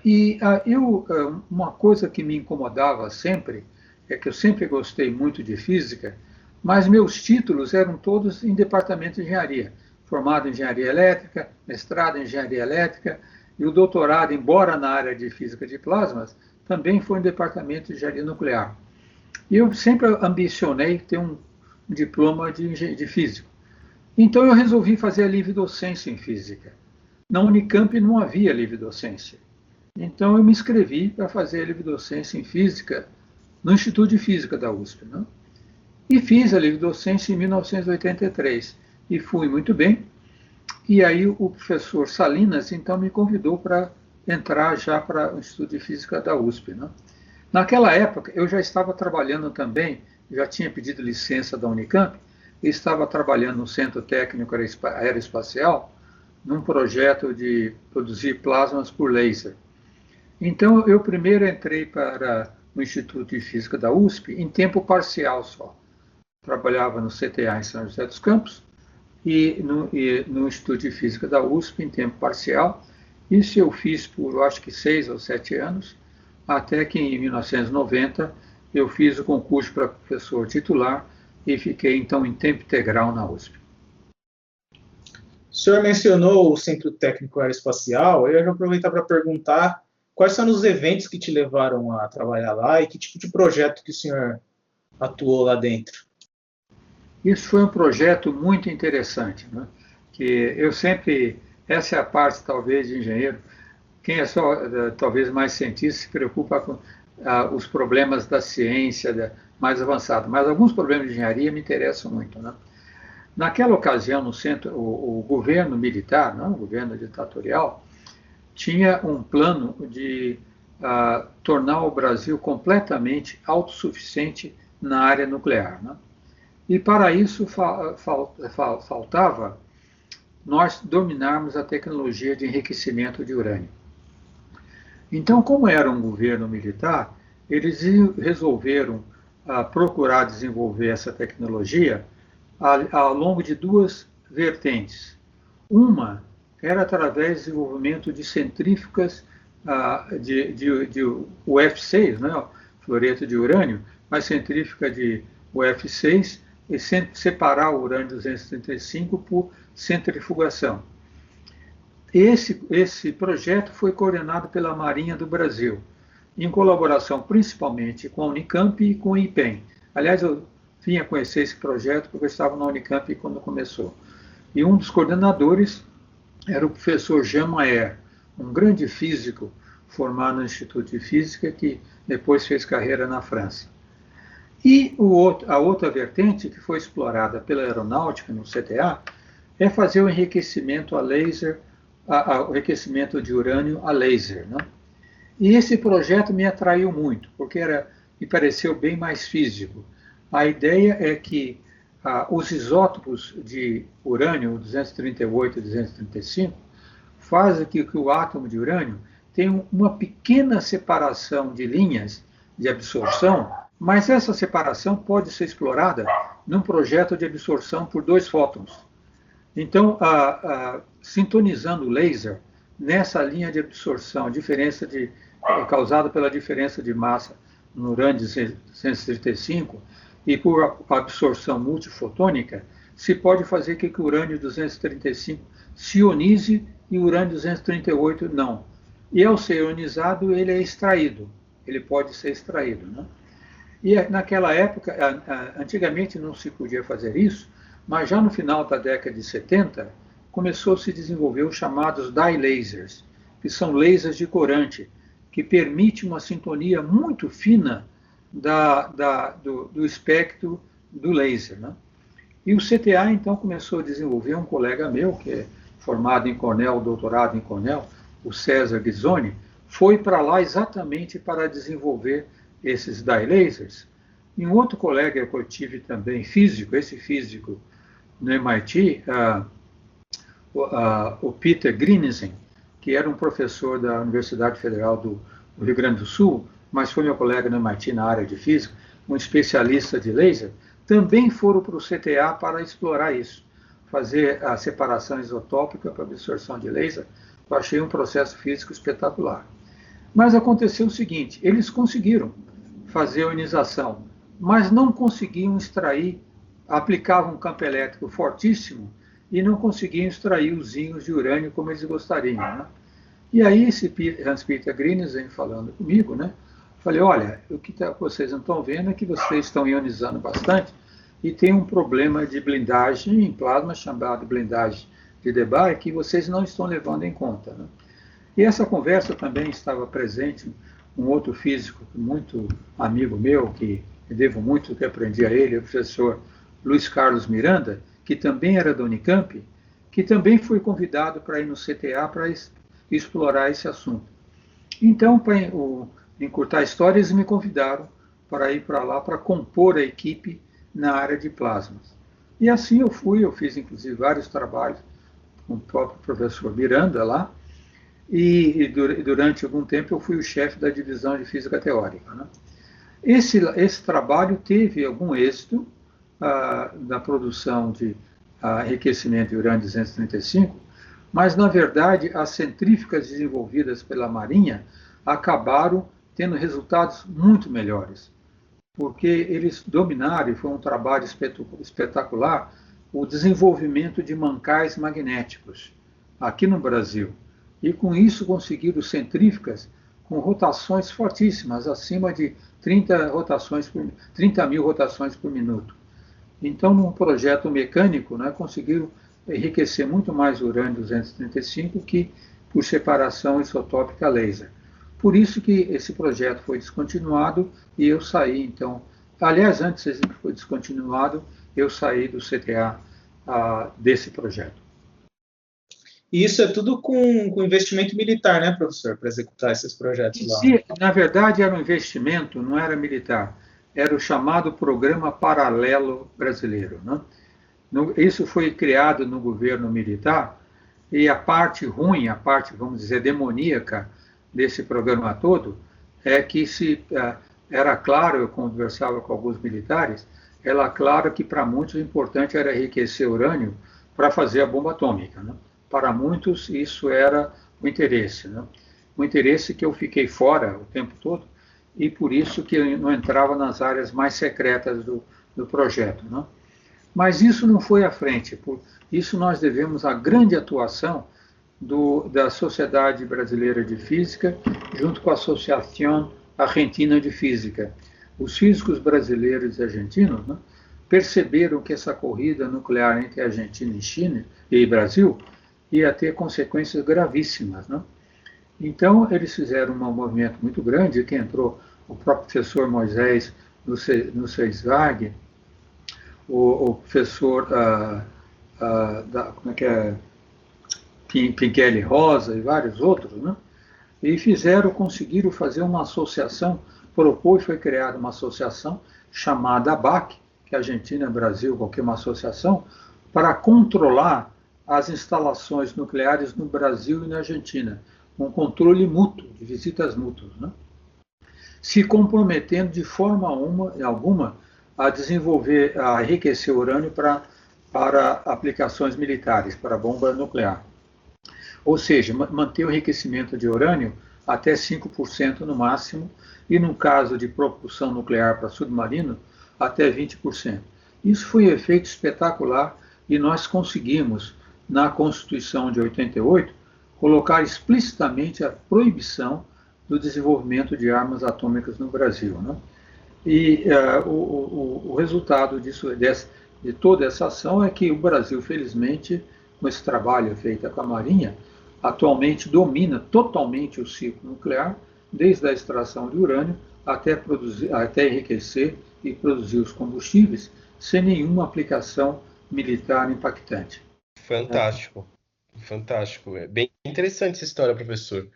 uma coisa que me incomodava sempre é que eu sempre gostei muito de física, mas meus títulos eram todos em departamento de engenharia. Formado em engenharia elétrica, mestrado em engenharia elétrica, e o doutorado, embora na área de física de plasmas, também foi em departamento de engenharia nuclear. E eu sempre ambicionei ter um diploma de físico. Então eu resolvi fazer a livre docência em física. Na Unicamp não havia livre docência. Então eu me inscrevi para fazer a livre docência em física no Instituto de Física da USP, né? E fiz a livre docência em 1983 e fui muito bem. E aí o professor Salinas então me convidou para entrar já para o Instituto de Física da USP, né? Naquela época eu já estava trabalhando também, já tinha pedido licença da Unicamp e estava trabalhando no Centro Técnico Aeroespacial num projeto de produzir plasmas por laser. Então eu primeiro entrei para o Instituto de Física da USP em tempo parcial só. Trabalhava no CTA em São José dos Campos e no Instituto de Física da USP em tempo parcial. Isso eu fiz por, eu acho que 6 ou 7 anos, até que em 1990 eu fiz o concurso para professor titular e fiquei então em tempo integral na USP. O senhor mencionou o Centro Técnico Aeroespacial, eu já vou aproveitar para perguntar quais são os eventos que te levaram a trabalhar lá e que tipo de projeto que o senhor atuou lá dentro? Isso foi um projeto muito interessante, né? Que eu sempre, essa é a parte talvez de engenheiro, quem é só talvez mais cientista se preocupa com os problemas da ciência mais avançada, mas alguns problemas de engenharia me interessam muito, né? Naquela ocasião, no centro, o governo militar, não, o governo ditatorial, tinha um plano de tornar o Brasil completamente autossuficiente na área nuclear, né? E para isso faltava nós dominarmos a tecnologia de enriquecimento de urânio. Então, como era um governo militar, eles resolveram procurar desenvolver essa tecnologia ao longo de duas vertentes. Uma era através do desenvolvimento de centrífugas de UF6, né, fluoreto de urânio, mas centrífuga de UF6, e separar o urânio 235 por centrifugação. Esse projeto foi coordenado pela Marinha do Brasil, em colaboração principalmente com a Unicamp e com o IPEM. Aliás, eu vim a conhecer esse projeto porque eu estava na Unicamp quando começou. E um dos coordenadores era o professor Jean Mayer, um grande físico formado no Instituto de Física, que depois fez carreira na França. E a outra vertente, que foi explorada pela aeronáutica no CTA, é fazer o enriquecimento a laser, o enriquecimento de urânio a laser, né? E esse projeto me atraiu muito, porque me pareceu bem mais físico. A ideia é que os isótopos de urânio 238 e 235 fazem que o átomo de urânio tenha uma pequena separação de linhas de absorção, mas essa separação pode ser explorada num projeto de absorção por 2 fótons. Então, sintonizando o laser nessa linha de absorção, causada pela diferença de massa no urânio 235 e por absorção multifotônica, se pode fazer que o urânio 235 se ionize e o urânio 238 não. E ao ser ionizado, ele é extraído, ele pode ser extraído, né? E naquela época, antigamente não se podia fazer isso, mas já no final da década de 70, começou a se desenvolver os chamados dye lasers, que são lasers de corante, que permite uma sintonia muito fina do espectro do laser, né? E o CTA, então, começou a desenvolver, um colega meu, que é formado em Cornell, doutorado em Cornell, o César Ghisoni, foi para lá exatamente para desenvolver esses dye lasers. E um outro colega que eu tive também, físico, esse físico no MIT, o Peter Grinizen, que era um professor da Universidade Federal do Rio Grande do Sul, mas foi meu colega no MIT na área de física, um especialista de laser, também foram para o CTA para explorar isso, fazer a separação isotópica para absorção de laser. Eu achei um processo físico espetacular. Mas aconteceu o seguinte, eles conseguiram fazer a ionização, mas não conseguiam extrair, aplicavam um campo elétrico fortíssimo e não conseguiam extrair os íons de urânio como eles gostariam, né? E aí esse Hans-Peter Grinizen falando comigo, né? Falei, olha, o que vocês não estão vendo é que vocês estão ionizando bastante e tem um problema de blindagem em plasma chamado blindagem de Debye que vocês não estão levando em conta, né? E essa conversa também estava presente um outro físico muito amigo meu, que eu devo muito que aprendi a ele, o professor Luiz Carlos Miranda, que também era da Unicamp, que também foi convidado para ir no CTA para explorar esse assunto. Então, para encurtar a história, eles me convidaram para ir para lá para compor a equipe na área de plasmas. E assim eu fui, eu fiz inclusive vários trabalhos com o próprio professor Miranda lá, e durante algum tempo eu fui o chefe da divisão de física teórica, né? Esse trabalho teve algum êxito na produção de enriquecimento de urânio 235, mas, na verdade, as centrífugas desenvolvidas pela Marinha acabaram tendo resultados muito melhores, porque eles dominaram, e foi um trabalho espetacular, o desenvolvimento de mancais magnéticos aqui no Brasil. E com isso conseguiram centrífugas com rotações fortíssimas, acima de 30 mil rotações por minuto. Então, num projeto mecânico, né, conseguiram enriquecer muito mais o urânio 235 que por separação isotópica laser. Por isso que esse projeto foi descontinuado e eu saí, então... Aliás, antes de foi descontinuado, eu saí do CTA desse projeto. E isso é tudo com investimento militar, né, professor, para executar esses projetos lá? Na verdade, era um investimento, não era militar. Era o chamado Programa Paralelo Brasileiro, né? Isso foi criado no governo militar e a parte ruim, a parte, vamos dizer, demoníaca desse programa todo é que era claro, eu conversava com alguns militares, era claro que para muitos o importante era enriquecer urânio para fazer a bomba atômica, né? Para muitos isso era o interesse, né? O interesse que eu fiquei fora o tempo todo e por isso que eu não entrava nas áreas mais secretas do projeto, né? Mas isso não foi à frente, por isso nós devemos a grande atuação da Sociedade Brasileira de Física, junto com a Associação Argentina de Física. Os físicos brasileiros e argentinos, né, perceberam que essa corrida nuclear entre Argentina e China e Brasil ia ter consequências gravíssimas, né? Então, eles fizeram um movimento muito grande, que entrou o próprio professor Moisés no CESVAG, o professor como é que é? Pinkelli Rosa e vários outros, né? E conseguiram fazer uma associação, propôs e foi criada uma associação chamada ABAC, que é Argentina, Brasil, qualquer uma associação, para controlar as instalações nucleares no Brasil e na Argentina, um controle mútuo, de visitas mútuas, né? Se comprometendo de forma alguma a desenvolver, a enriquecer urânio para aplicações militares, para bomba nuclear. Ou seja, manter o enriquecimento de urânio até 5% no máximo, e no caso de propulsão nuclear para submarino, até 20%. Isso foi um efeito espetacular e nós conseguimos, na Constituição de 88, colocar explicitamente a proibição do desenvolvimento de armas atômicas no Brasil, né? E o resultado de toda essa ação é que o Brasil, felizmente, com esse trabalho feito com a Marinha, atualmente domina totalmente o ciclo nuclear, desde a extração de urânio até enriquecer e produzir os combustíveis, sem nenhuma aplicação militar impactante. Fantástico, fantástico. É bem interessante essa história, professor,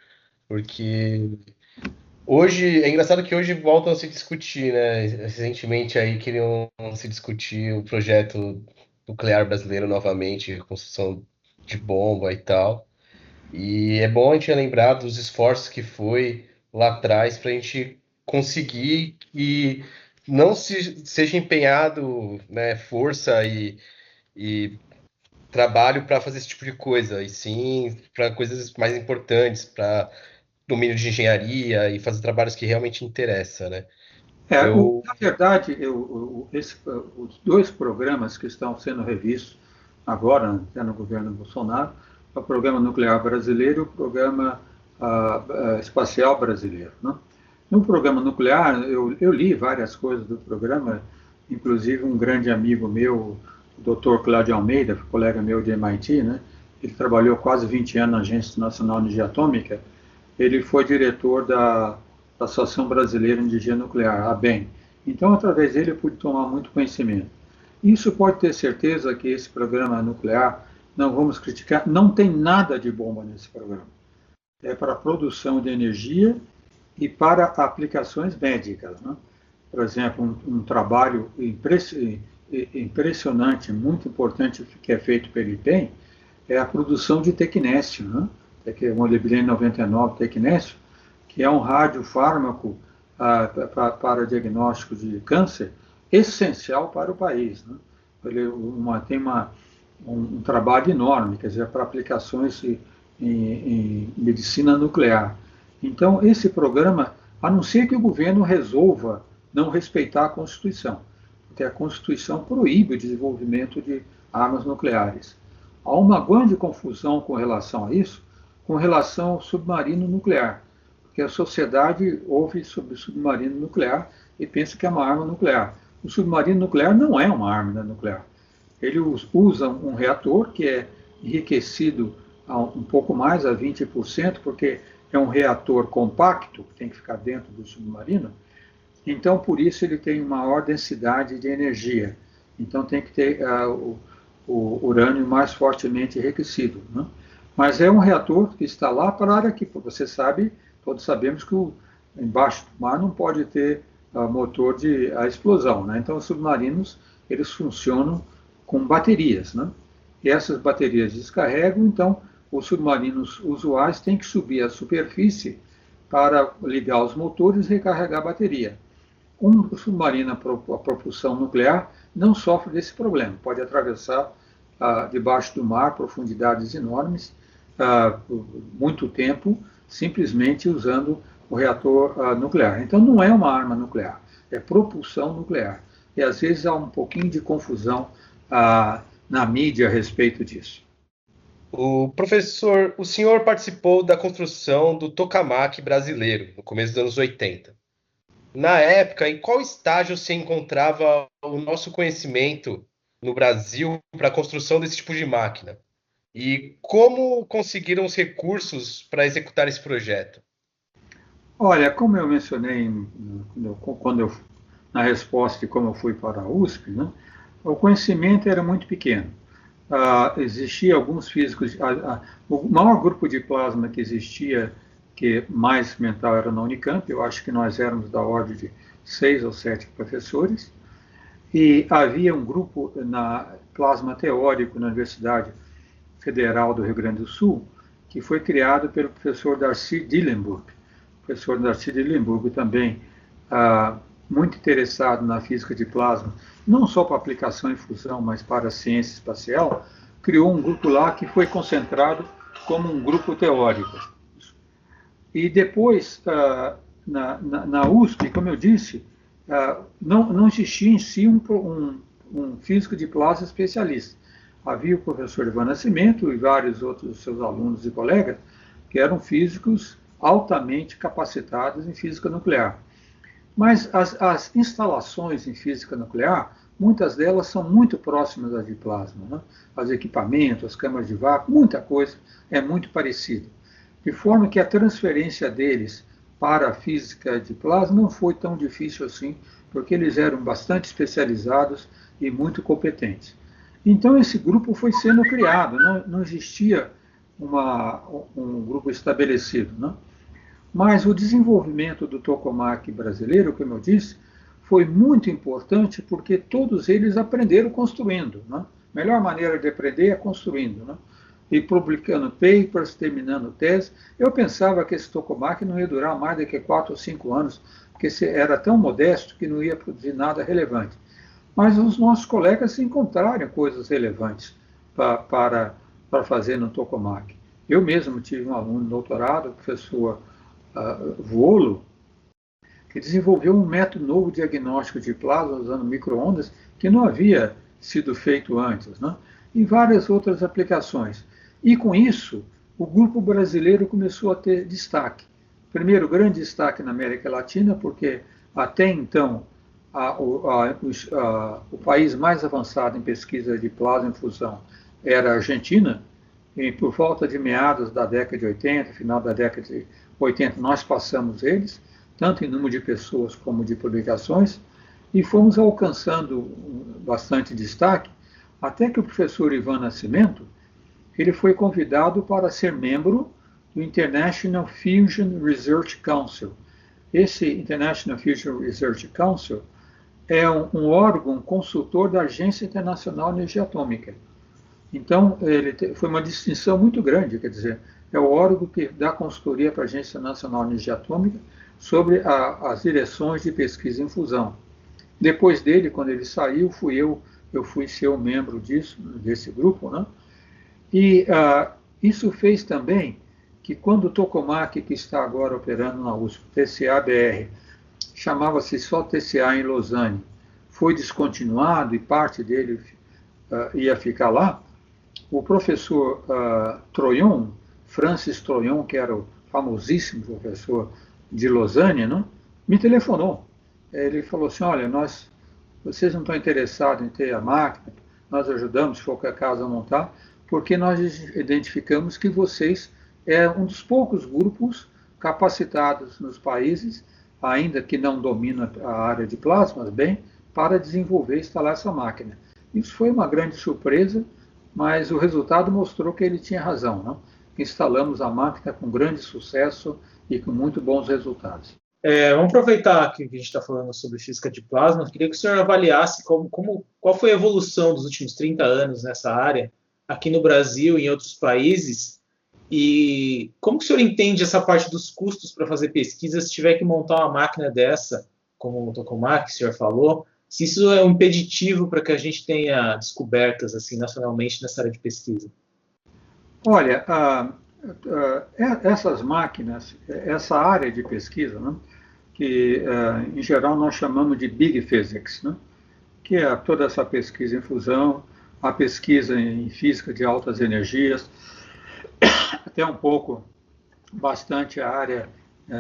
porque hoje, é engraçado que hoje voltam a se discutir, né? Recentemente aí queriam se discutir o projeto nuclear brasileiro novamente, construção de bomba e tal. E é bom a gente lembrar dos esforços que foi lá atrás para a gente conseguir e não seja empenhado, né, força e trabalho para fazer esse tipo de coisa, e sim para coisas mais importantes, para domínio de engenharia e fazer trabalhos que realmente interessam, né? Na verdade, os dois programas que estão sendo revistos agora, até no governo Bolsonaro, é o Programa Nuclear Brasileiro e o Programa Espacial Brasileiro, né? No programa nuclear, eu li várias coisas do programa, inclusive um grande amigo meu, o Dr. Cláudio Almeida, colega meu de MIT, né? Ele trabalhou quase 20 anos na Agência Nacional de Energia Atômica. Ele foi diretor da Associação Brasileira de Energia Nuclear, a ABEN. Então, através dele, eu pude tomar muito conhecimento. Isso pode ter certeza que esse programa nuclear, não vamos criticar, não tem nada de bomba nesse programa. É para produção de energia e para aplicações médicas, né? Por exemplo, um trabalho impressionante, muito importante que é feito pelo IPEM, é a produção de tecnécio, né? Que é o molibdênio 99 tecnécio, que é um radiofármaco para diagnóstico de câncer, essencial para o país, né? Ele tem um trabalho enorme, quer dizer, para aplicações em medicina nuclear. Então, esse programa, a não ser que o governo resolva não respeitar a Constituição, porque a Constituição proíbe o desenvolvimento de armas nucleares. Há uma grande confusão com relação a isso, com relação ao submarino nuclear, porque a sociedade ouve sobre o submarino nuclear e pensa que é uma arma nuclear. O submarino nuclear não é uma arma nuclear. Ele usa um reator que é enriquecido um pouco mais, a 20%, porque é um reator compacto, que tem que ficar dentro do submarino. Então, por isso, ele tem maior densidade de energia. Então, tem que ter o urânio mais fortemente enriquecido, né? Mas é um reator que está lá para a área que, você sabe, todos sabemos que embaixo do mar não pode ter motor de explosão, né? Então, os submarinos, eles funcionam com baterias, né? E essas baterias descarregam, então, os submarinos usuais têm que subir à superfície para ligar os motores e recarregar a bateria. Um submarino a propulsão nuclear não sofre desse problema, pode atravessar debaixo do mar profundidades enormes por muito tempo, simplesmente usando o reator nuclear. Então não é uma arma nuclear, é propulsão nuclear. E às vezes há um pouquinho de confusão na mídia a respeito disso. O senhor participou da construção do tokamak brasileiro no começo dos anos 80. Na época, em qual estágio se encontrava o nosso conhecimento no Brasil para a construção desse tipo de máquina? E como conseguiram os recursos para executar esse projeto? Olha, como eu mencionei na resposta de como eu fui para a USP, né, o conhecimento era muito pequeno. Existia alguns físicos, o maior grupo de plasma que existia, que mais experimental, era na Unicamp. Eu acho que nós éramos da ordem de 6 ou 7 professores, e havia um grupo na plasma teórico na Universidade Federal do Rio Grande do Sul, que foi criado pelo professor Darcy Dillenburg. O professor Darcy Dillenburg também muito interessado na física de plasma, não só para aplicação em fusão, mas para a ciência espacial, criou um grupo lá que foi concentrado como um grupo teórico. E depois, na USP, como eu disse, não existia em si um físico de plasma especialista. Havia o professor Ivan Nascimento e vários outros seus alunos e colegas que eram físicos altamente capacitados em física nuclear. Mas as instalações em física nuclear, muitas delas são muito próximas às de plasma, né? Os equipamentos, as câmaras de vácuo, muita coisa é muito parecida. De forma que a transferência deles para a física de plasma não foi tão difícil assim, porque eles eram bastante especializados e muito competentes. Então esse grupo foi sendo criado, não existia um grupo estabelecido, né? Mas o desenvolvimento do tokamak brasileiro, como eu disse, foi muito importante porque todos eles aprenderam construindo, né? A melhor maneira de aprender é construindo, né? E publicando papers, terminando tese. Eu pensava que esse tokamak não ia durar mais do que 4 ou 5 anos, porque era tão modesto que não ia produzir nada relevante. Mas os nossos colegas encontraram coisas relevantes para fazer no tokamak. Eu mesmo tive um aluno de doutorado, o professor Volo, que desenvolveu um método novo de diagnóstico de plasma usando micro-ondas que não havia sido feito antes, né? E várias outras aplicações. E com isso, o grupo brasileiro começou a ter destaque. Primeiro, grande destaque na América Latina, porque até então o país mais avançado em pesquisa de plasma em fusão era a Argentina, e por volta de meados da década de 80, final da década de 80, nós passamos eles, tanto em número de pessoas como de publicações, e fomos alcançando bastante destaque, até que o professor Ivan Nascimento, ele foi convidado para ser membro do International Fusion Research Council. Esse International Fusion Research Council é um órgão consultor da Agência Internacional de Energia Atômica. Então, foi uma distinção muito grande, quer dizer, é o órgão que dá consultoria para a Agência Nacional de Energia Atômica sobre as direções de pesquisa em fusão. Depois dele, quando ele saiu, eu fui ser um membro desse grupo, né? E isso fez também que quando o tokamak, que está agora operando na USP, TCA-BR, chamava-se só TCA em Lausanne, foi descontinuado e parte dele ia ficar lá, o professor Troyon, Francis Troyon, que era o famosíssimo professor de Lausanne, né, me telefonou. Ele falou assim, olha, vocês não estão interessados em ter a máquina, nós ajudamos, se for o caso, a montar, porque nós identificamos que vocês é um dos poucos grupos capacitados nos países, ainda que não domina a área de plasmas bem, para desenvolver e instalar essa máquina. Isso foi uma grande surpresa, mas o resultado mostrou que ele tinha razão, né? Instalamos a máquina com grande sucesso e com muito bons resultados. Vamos aproveitar que a gente está falando sobre física de plasma. Queria que o senhor avaliasse qual foi a evolução dos últimos 30 anos nessa área, aqui no Brasil e em outros países, e como que o senhor entende essa parte dos custos para fazer pesquisa se tiver que montar uma máquina dessa como o tokamak, que o senhor falou, se isso é um impeditivo para que a gente tenha descobertas assim nacionalmente nessa área de pesquisa. Olha, essas máquinas, essa área de pesquisa, né, que em geral nós chamamos de Big Physics, né, que é toda essa pesquisa em fusão, a pesquisa em física de altas energias, até um pouco, bastante a área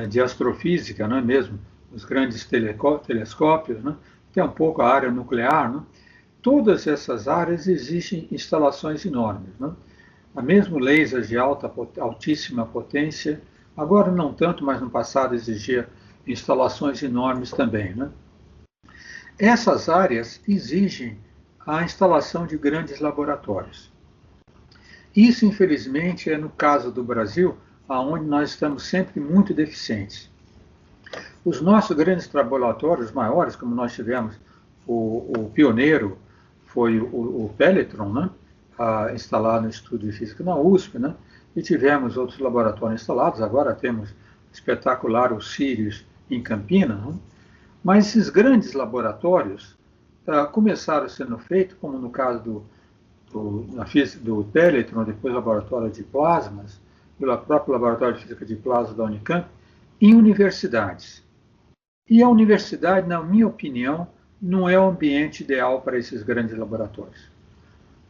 de astrofísica, não é mesmo? Os grandes telescópios, né? Até um pouco a área nuclear, né? Todas essas áreas existem instalações enormes, né? Mesmo lasers de altíssima potência, agora não tanto, mas no passado exigia instalações enormes também, né? Essas áreas exigem a instalação de grandes laboratórios. Isso, infelizmente, é no caso do Brasil, onde nós estamos sempre muito deficientes. Os nossos grandes laboratórios maiores, como nós tivemos, o pioneiro foi o Pelletron, né? Instalado no Instituto de Física na USP, né? E tivemos outros laboratórios instalados, agora temos espetacular o Sirius em Campinas, né? Mas esses grandes laboratórios começaram sendo feitos, como no caso do Pelletron, depois laboratório de plasmas, pelo próprio laboratório de física de plasma da Unicamp, em universidades. E a universidade, na minha opinião, não é o ambiente ideal para esses grandes laboratórios.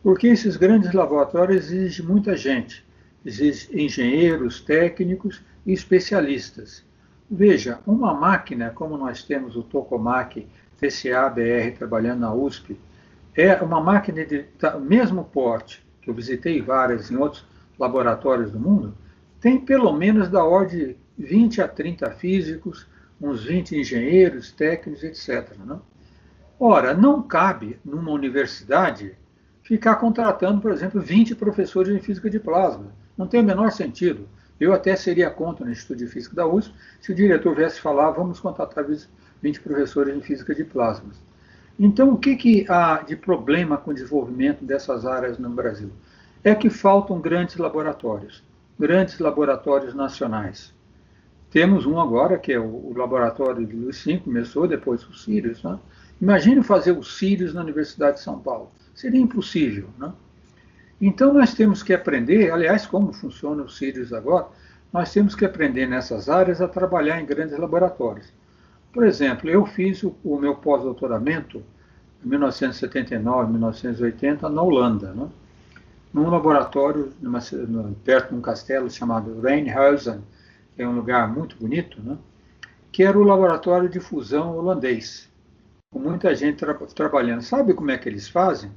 Porque esses grandes laboratórios exigem muita gente, exigem engenheiros, técnicos e especialistas. Veja, uma máquina, como nós temos o tokamak TCA-BR trabalhando na USP, é uma máquina de mesmo porte, que eu visitei várias em outros laboratórios do mundo, tem pelo menos da ordem de 20 a 30 físicos, uns 20 engenheiros, técnicos, etc. Né? Ora, não cabe numa universidade ficar contratando, por exemplo, 20 professores de física de plasma. Não tem o menor sentido. Eu até seria contra no Instituto de Física da USP se o diretor viesse falar, vamos contratar 20 professores de física de plasmas. Então, o que há de problema com o desenvolvimento dessas áreas no Brasil? É que faltam grandes laboratórios nacionais. Temos um agora, que é o laboratório de Luiz V, começou depois o Sirius. Né? Imagine fazer o Sirius na Universidade de São Paulo. Seria impossível. Né? Então, nós temos que aprender, aliás, como funciona o Sirius agora, nós temos que aprender nessas áreas a trabalhar em grandes laboratórios. Por exemplo, eu fiz o meu pós-doutoramento em 1979, 1980, na Holanda, né? Num laboratório perto de um castelo chamado Rijnhuizen, que é um lugar muito bonito, né? Que era o laboratório de fusão holandês, com muita gente trabalhando. Sabe como é que eles fazem?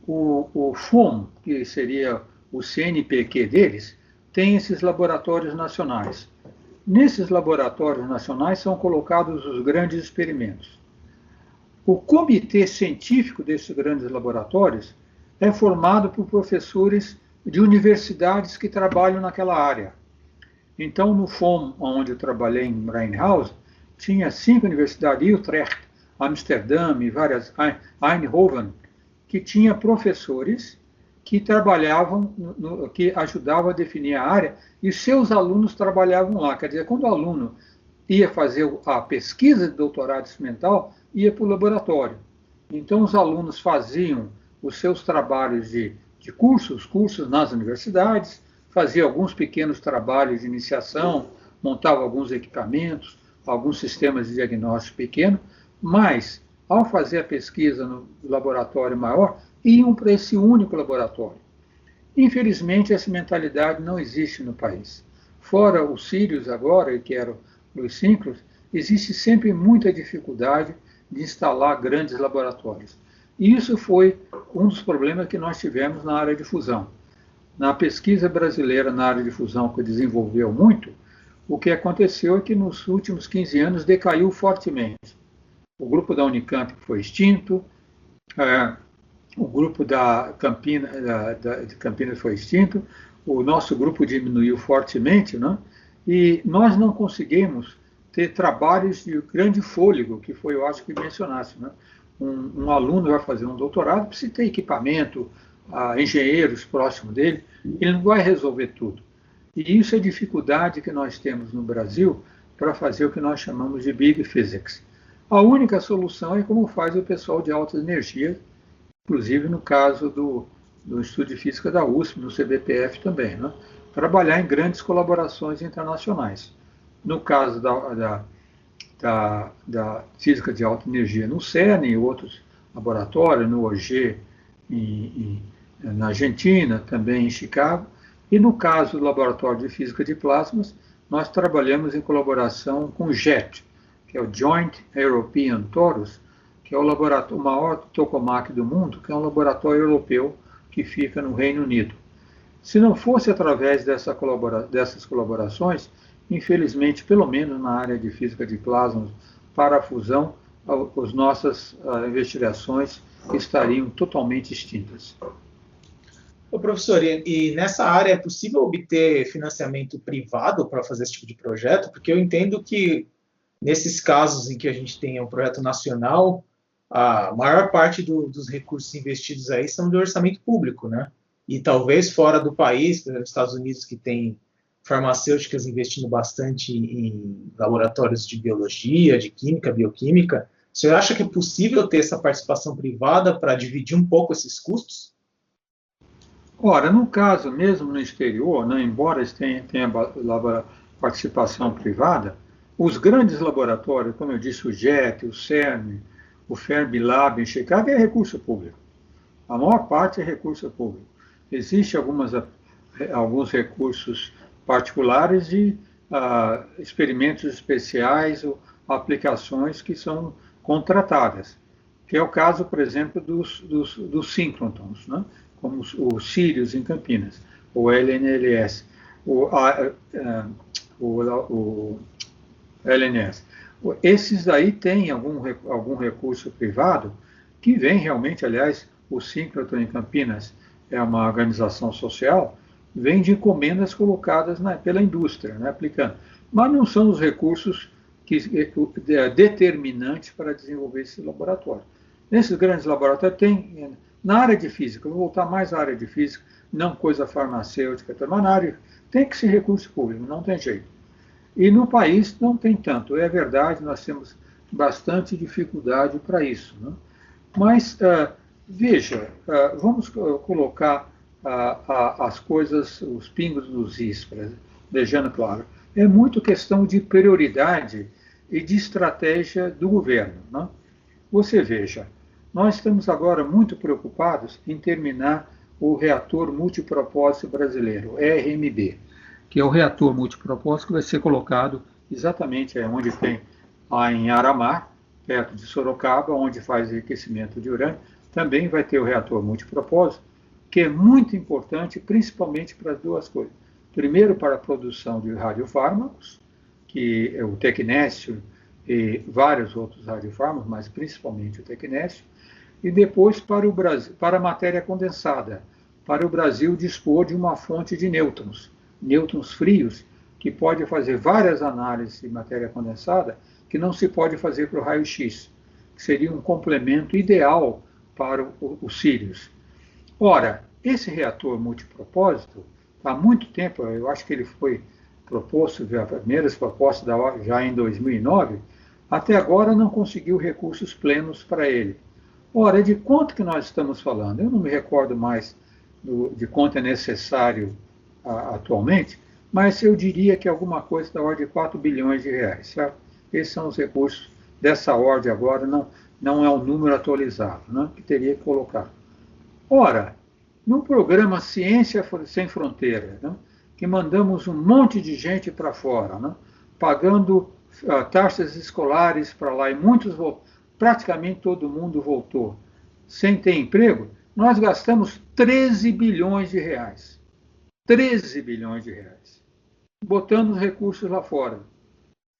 O FOM, que seria o CNPq deles, tem esses laboratórios nacionais. Nesses laboratórios nacionais são colocados os grandes experimentos. O comitê científico desses grandes laboratórios é formado por professores de universidades que trabalham naquela área. Então, no FOM, onde eu trabalhei em Rijnhuizen, tinha 5 universidades, Utrecht, Amsterdã e várias, Eindhoven, que tinha professores que trabalhavam, que ajudavam a definir a área, e seus alunos trabalhavam lá. Quer dizer, quando o aluno ia fazer a pesquisa de doutorado experimental, ia para o laboratório. Então, os alunos faziam os seus trabalhos de cursos nas universidades, faziam alguns pequenos trabalhos de iniciação, montavam alguns equipamentos, alguns sistemas de diagnóstico pequeno, mas, ao fazer a pesquisa no laboratório maior, iam para esse único laboratório. Infelizmente, essa mentalidade não existe no país. Fora o Sirius agora, que era o Luiz V, existe sempre muita dificuldade de instalar grandes laboratórios. E isso foi um dos problemas que nós tivemos na área de fusão. Na pesquisa brasileira na área de fusão, que desenvolveu muito, o que aconteceu é que nos últimos 15 anos decaiu fortemente. O grupo da Unicamp foi extinto, o grupo de Campinas foi extinto, o nosso grupo diminuiu fortemente, né? E nós não conseguimos ter trabalhos de grande fôlego, que foi, eu acho que mencionasse, né? Um aluno vai fazer um doutorado, precisa ter equipamento, engenheiros próximos dele, ele não vai resolver tudo. E isso é a dificuldade que nós temos no Brasil para fazer o que nós chamamos de Big Physics. A única solução é como faz o pessoal de alta energia, inclusive no caso do Instituto de Física da USP, no CBPF também, né? Trabalhar em grandes colaborações internacionais. No caso da física de alta energia no CERN e outros laboratórios, no OG, na Argentina, também em Chicago. E no caso do Laboratório de Física de Plasmas, nós trabalhamos em colaboração com o JET, que é o Joint European Torus, que é o maior tokamak do mundo, que é um laboratório europeu que fica no Reino Unido. Se não fosse através dessas colaborações, infelizmente, pelo menos na área de física de plasmas para a fusão, as nossas investigações estariam totalmente extintas. Ô, professor, e nessa área é possível obter financiamento privado para fazer esse tipo de projeto? Porque eu entendo que nesses casos em que a gente tem um projeto nacional, a maior parte dos recursos investidos aí são de orçamento público, né? E talvez fora do país, por exemplo, Estados Unidos, que tem farmacêuticas investindo bastante em laboratórios de biologia, de química, bioquímica, o senhor acha que é possível ter essa participação privada para dividir um pouco esses custos? Ora, no caso, mesmo no exterior, né, embora tenha participação privada, os grandes laboratórios, como eu disse, o JET, o CERN, o Fermilab em Chicago, é recurso público. A maior parte é recurso público. Existem alguns recursos particulares de experimentos especiais ou aplicações que são contratadas, que é o caso, por exemplo, dos síncrotrons, né? Como o Sirius em Campinas, o LNLS, o LNS. Esses daí têm algum recurso privado que vem realmente, aliás, o síncrotron em Campinas é uma organização social, vem de encomendas colocadas pela indústria, né, aplicando. Mas não são os recursos determinantes para desenvolver esse laboratório. Nesses grandes laboratórios tem, na área de física, vou voltar mais à área de física, não coisa farmacêutica, mas na área tem que ser recurso público, não tem jeito. E no país não tem tanto, é verdade, nós temos bastante dificuldade para isso, né? Mas, veja, vamos colocar as coisas, os pingos nos is, deixando claro. É muito questão de prioridade e de estratégia do governo, né? Você veja, nós estamos agora muito preocupados em terminar o reator multipropósito brasileiro, RMB, que é o reator multipropósito que vai ser colocado exatamente onde tem, lá em Aramar, perto de Sorocaba, onde faz enriquecimento de urânio. Também vai ter o reator multipropósito, que é muito importante, principalmente para duas coisas. Primeiro, para a produção de radiofármacos, que é o tecnécio e vários outros radiofármacos, mas principalmente o tecnécio, e depois para o Brasil, para a matéria condensada, para o Brasil dispor de uma fonte de nêutrons frios, que pode fazer várias análises de matéria condensada que não se pode fazer para o raio-x, que seria um complemento ideal para o Sirius. Ora, esse reator multipropósito, há muito tempo, eu acho que ele foi proposto, as primeiras propostas já em 2009, até agora não conseguiu recursos plenos para ele. Ora, de quanto que nós estamos falando? Eu não me recordo mais de quanto é necessário atualmente, mas eu diria que alguma coisa da ordem de 4 bilhões de reais. Certo? Esses são os recursos dessa ordem agora, não é um número atualizado, né, que teria que colocar. Ora, no programa Ciência Sem Fronteira, né, que mandamos um monte de gente para fora, né, pagando taxas escolares para lá, e praticamente todo mundo voltou sem ter emprego, nós gastamos 13 bilhões de reais. 13 bilhões de reais. Botando os recursos lá fora.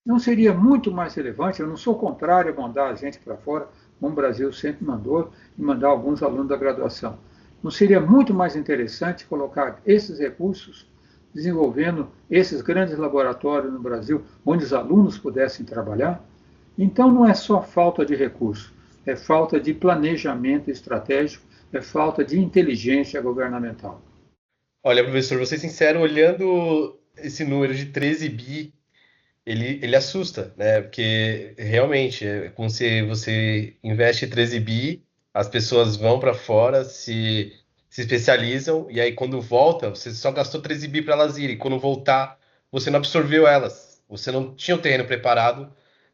Não seria muito mais relevante, eu não sou contrário a mandar a gente para fora, como o Brasil sempre mandou, e mandar alguns alunos da graduação. Não seria muito mais interessante colocar esses recursos desenvolvendo esses grandes laboratórios no Brasil, onde os alunos pudessem trabalhar? Então não é só falta de recursos, é falta de planejamento estratégico, é falta de inteligência governamental. Olha, professor, vou ser sincero, olhando esse número de 13 bi ele assusta, né? Porque realmente, quando você investe 13 bi, as pessoas vão para fora, se especializam, e aí quando volta, você só gastou 13 bi para elas irem. Quando voltar, você não absorveu elas. Você não tinha o terreno preparado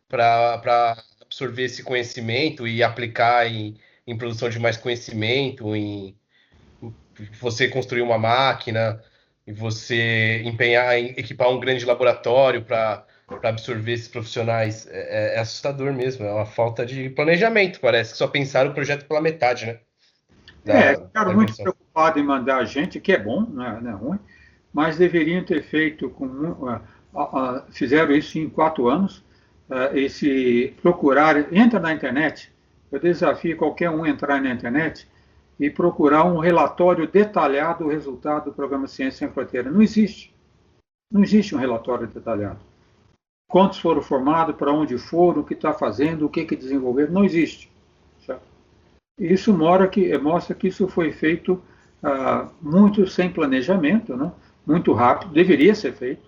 para absorver esse conhecimento e aplicar em produção de mais conhecimento, em você construir uma máquina e você empenhar em equipar um grande laboratório para absorver esses profissionais. É assustador mesmo, é uma falta de planejamento, parece que só pensaram o projeto pela metade, né? Ficaram Da muito invenção. preocupados em mandar a gente, que é bom, não é ruim, mas deveriam ter feito fizeram isso em 4 anos, e se procurar, entra na internet, eu desafio qualquer um a entrar na internet e procurar um relatório detalhado do resultado do programa Ciência Sem Fronteira. Não existe um relatório detalhado. Quantos foram formados, para onde foram, o que está fazendo, o que desenvolveram, não existe. Certo? Isso mostra que isso foi feito muito sem planejamento, né? Muito rápido, deveria ser feito.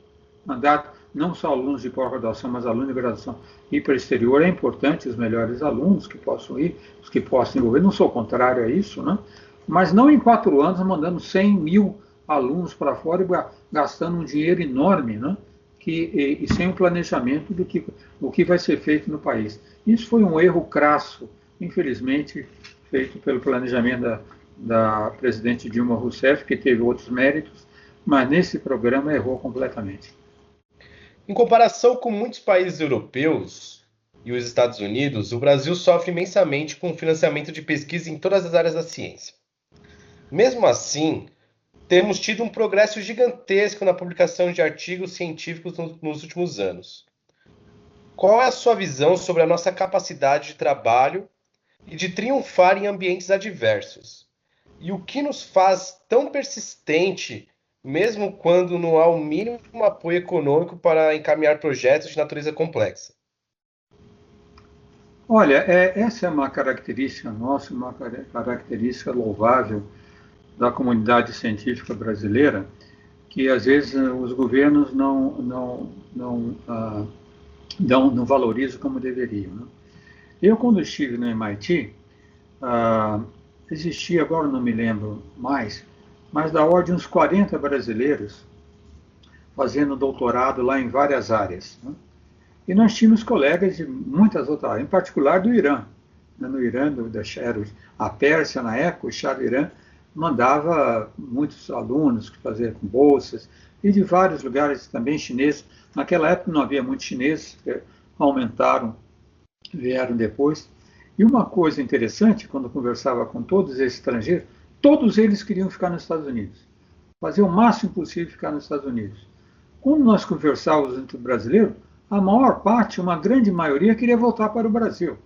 Mandar não só alunos de pós-graduação, mas alunos de graduação ir para o exterior. É importante os melhores alunos que possam ir, os que possam desenvolver. Não sou contrário a isso, né? Mas não em 4 anos mandando 100 mil alunos para fora e gastando um dinheiro enorme, né? E sem um planejamento do que vai ser feito no país. Isso foi um erro crasso, infelizmente, feito pelo planejamento da presidente Dilma Rousseff, que teve outros méritos, mas nesse programa errou completamente. Em comparação com muitos países europeus e os Estados Unidos, o Brasil sofre imensamente com o financiamento de pesquisa em todas as áreas da ciência. Mesmo assim, temos tido um progresso gigantesco na publicação de artigos científicos nos últimos anos. Qual é a sua visão sobre a nossa capacidade de trabalho e de triunfar em ambientes adversos? E o que nos faz tão persistente, mesmo quando não há o mínimo apoio econômico para encaminhar projetos de natureza complexa? Olha, essa é uma característica nossa, uma característica louvável da comunidade científica brasileira, que às vezes os governos não valorizam como deveriam. Né? Eu, quando estive no MIT, existia, agora não me lembro mais, mas da ordem de uns 40 brasileiros fazendo doutorado lá em várias áreas. Né? E nós tínhamos colegas de muitas outras áreas, em particular do Irã. No Irã, a Pérsia, na época, o Shah do Irã mandava muitos alunos que faziam com bolsas, e de vários lugares também chineses. Naquela época não havia muitos chineses, aumentaram, vieram depois. E uma coisa interessante, quando eu conversava com todos esses estrangeiros, todos eles queriam ficar nos Estados Unidos. Fazer o máximo possível ficar nos Estados Unidos. Quando nós conversávamos entre os brasileiros, a maior parte, uma grande maioria, queria voltar para o Brasil.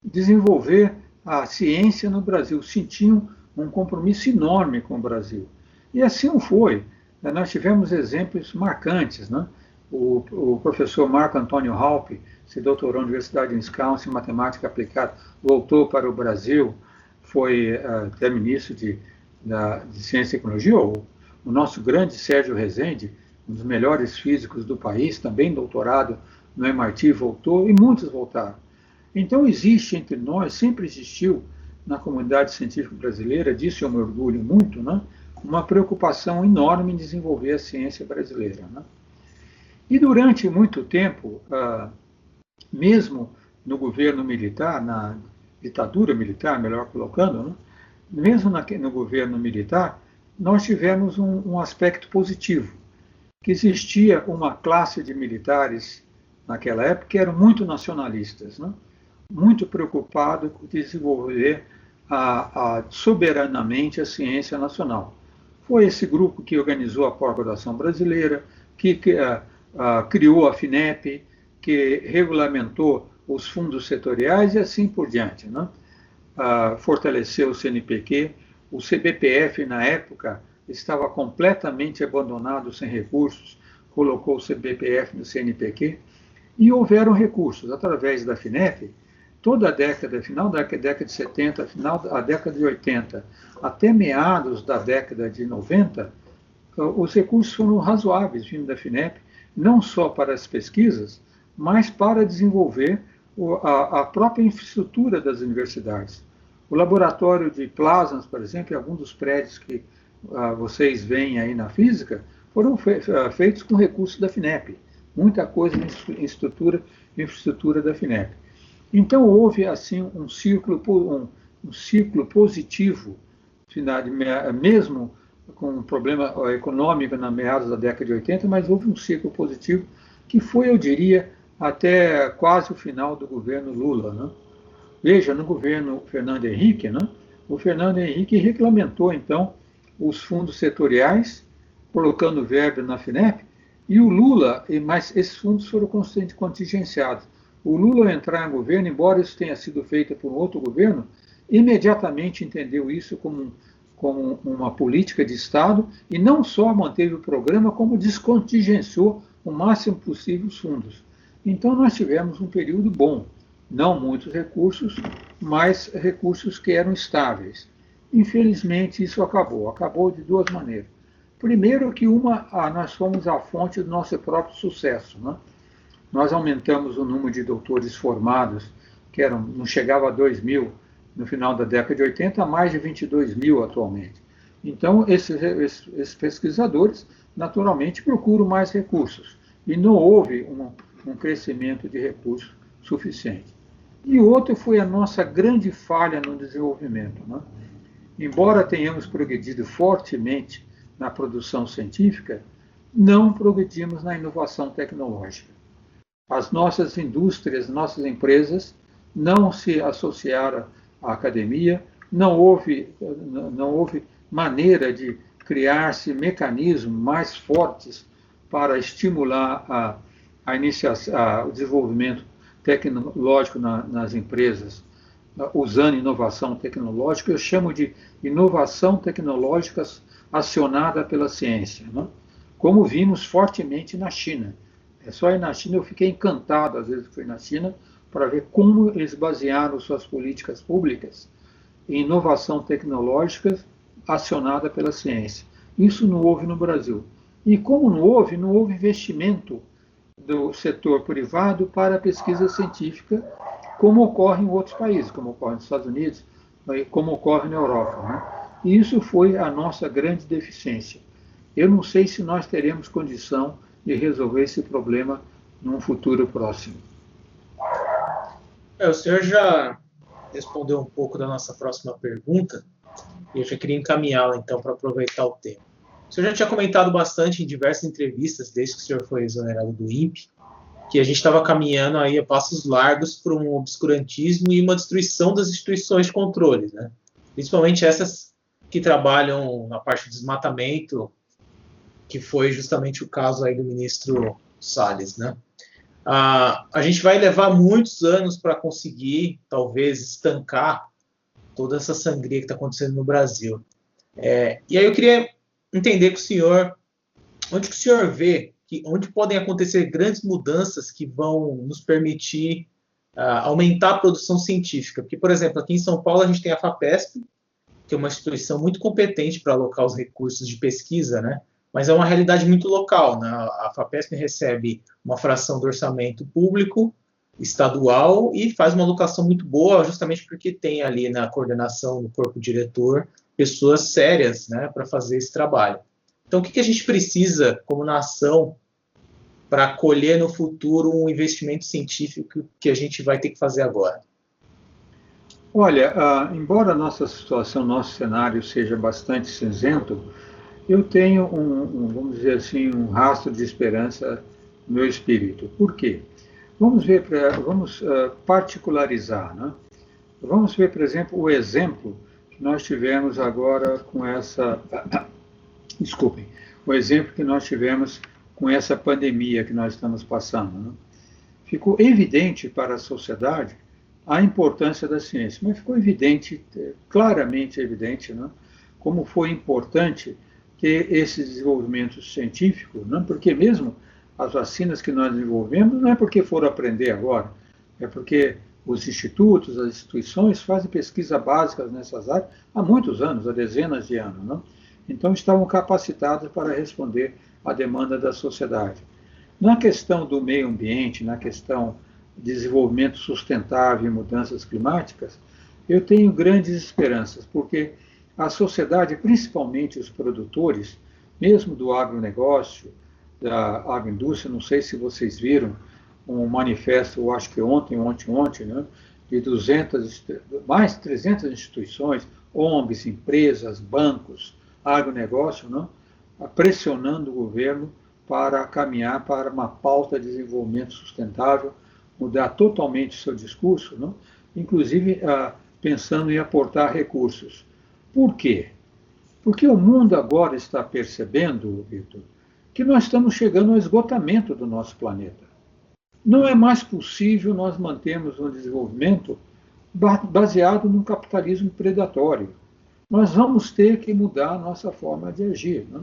Desenvolver a ciência no Brasil. Sentiam um compromisso enorme com o Brasil. E assim foi. Nós tivemos exemplos marcantes. Né? O professor Marco Antônio Halpe se doutorou na Universidade de Wisconsin em matemática aplicada, voltou para o Brasil, foi até ministro de Ciência e Tecnologia. O nosso grande Sérgio Rezende, um dos melhores físicos do país, também doutorado no MIT, voltou, e muitos voltaram. Então existe entre nós, sempre existiu na comunidade científica brasileira, disso eu me orgulho muito, né? Uma preocupação enorme em desenvolver a ciência brasileira. Né? E durante muito tempo, mesmo no governo militar, na ditadura militar, melhor colocando, né? Mesmo no governo militar, nós tivemos um aspecto positivo, que existia uma classe de militares naquela época que eram muito nacionalistas, né? Muito preocupados com desenvolver soberanamente a ciência nacional. Foi esse grupo que organizou a pós-graduação brasileira, que criou a FINEP, que regulamentou os fundos setoriais e assim por diante. Né? Fortaleceu o CNPq, o CBPF na época estava completamente abandonado, sem recursos, colocou o CBPF no CNPq e houveram recursos através da FINEP. Toda a década, final da década de 70, final da década de 80, até meados da década de 90, os recursos foram razoáveis vindo da FINEP, não só para as pesquisas, mas para desenvolver a própria infraestrutura das universidades. O laboratório de plasmas, por exemplo, e alguns dos prédios que vocês veem aí na física, foram feitos com recursos da FINEP. Muita coisa em infraestrutura da FINEP. Então houve assim um ciclo positivo, mesmo com um problema econômico na meados da década de 80, mas houve um ciclo positivo que foi, eu diria, até quase o final do governo Lula, né? Veja, no governo Fernando Henrique, né? O Fernando Henrique regulamentou, então, os fundos setoriais, colocando verba na FINEP, e o Lula, mas esses fundos foram contingenciados. O Lula, ao entrar em governo, embora isso tenha sido feito por um outro governo, imediatamente entendeu isso como uma política de Estado e não só manteve o programa, como descontingenciou o máximo possível os fundos. Então, nós tivemos um período bom, não muitos recursos, mas recursos que eram estáveis. Infelizmente, isso acabou de duas maneiras. Primeiro que nós fomos a fonte do nosso próprio sucesso, né? Nós aumentamos o número de doutores formados, que não chegava a 2 mil no final da década de 80, a mais de 22 mil atualmente. Então, esses pesquisadores, naturalmente, procuram mais recursos. E não houve um crescimento de recursos suficiente. E outro foi a nossa grande falha no desenvolvimento, né? Embora tenhamos progredido fortemente na produção científica, não progredimos na inovação tecnológica. As nossas indústrias, nossas empresas não se associaram à academia, não houve maneira de criar-se mecanismos mais fortes para estimular o desenvolvimento tecnológico nas empresas, usando inovação tecnológica. Eu chamo de inovação tecnológica acionada pela ciência, né? Como vimos fortemente na China. Só aí na China eu fiquei encantado, às vezes fui na China, para ver como eles basearam suas políticas públicas em inovação tecnológica acionada pela ciência. Isso não houve no Brasil. E como não houve investimento do setor privado para a pesquisa científica, como ocorre em outros países, como ocorre nos Estados Unidos, como ocorre na Europa, né? E isso foi a nossa grande deficiência. Eu não sei se nós teremos condição de resolver esse problema num futuro próximo. O senhor já respondeu um pouco da nossa próxima pergunta, e eu já queria encaminhá-la, então, para aproveitar o tempo. O senhor já tinha comentado bastante em diversas entrevistas, desde que o senhor foi exonerado do INPE, que a gente estava caminhando aí a passos largos para um obscurantismo e uma destruição das instituições de controle, né? Principalmente essas que trabalham na parte de desmatamento, que foi justamente o caso aí do ministro Salles, né? A gente vai levar muitos anos para conseguir, talvez, estancar toda essa sangria que está acontecendo no Brasil. E aí eu queria entender com o senhor, onde que o senhor vê, onde podem acontecer grandes mudanças que vão nos permitir aumentar a produção científica. Porque, por exemplo, aqui em São Paulo a gente tem a FAPESP, que é uma instituição muito competente para alocar os recursos de pesquisa, né? Mas é uma realidade muito local, né? A FAPESP recebe uma fração do orçamento público, estadual, e faz uma alocação muito boa, justamente porque tem ali na coordenação, no corpo diretor, pessoas sérias, né, para fazer esse trabalho. Então, o que a gente precisa, como nação, para colher no futuro um investimento científico que a gente vai ter que fazer agora? Olha, embora a nossa situação, nosso cenário seja bastante cinzento, eu tenho vamos dizer assim, um rastro de esperança no meu espírito. Por quê? Vamos particularizar, né? Vamos ver, por exemplo, o exemplo que nós tivemos agora com essa... Desculpem. O exemplo que nós tivemos com essa pandemia que nós estamos passando, né? Ficou evidente para a sociedade a importância da ciência, mas ficou evidente, claramente evidente, né? Como foi importante ter esse desenvolvimento científico, né? Porque mesmo as vacinas que nós desenvolvemos não é porque foram aprender agora, é porque os institutos, as instituições fazem pesquisa básica nessas áreas há muitos anos, há dezenas de anos, né? Então estavam capacitados para responder à demanda da sociedade. Na questão do meio ambiente, na questão de desenvolvimento sustentável e mudanças climáticas, eu tenho grandes esperanças, porque a sociedade, principalmente os produtores, mesmo do agronegócio, da agroindústria, não sei se vocês viram um manifesto, eu acho que ontem, né, de mais de 300 instituições, ONGs, empresas, bancos, agronegócio, né, pressionando o governo para caminhar para uma pauta de desenvolvimento sustentável, mudar totalmente o seu discurso, né, inclusive pensando em aportar recursos. Por quê? Porque o mundo agora está percebendo, Vitor, que nós estamos chegando ao esgotamento do nosso planeta. Não é mais possível nós mantermos um desenvolvimento baseado num capitalismo predatório. Nós vamos ter que mudar a nossa forma de agir. Né?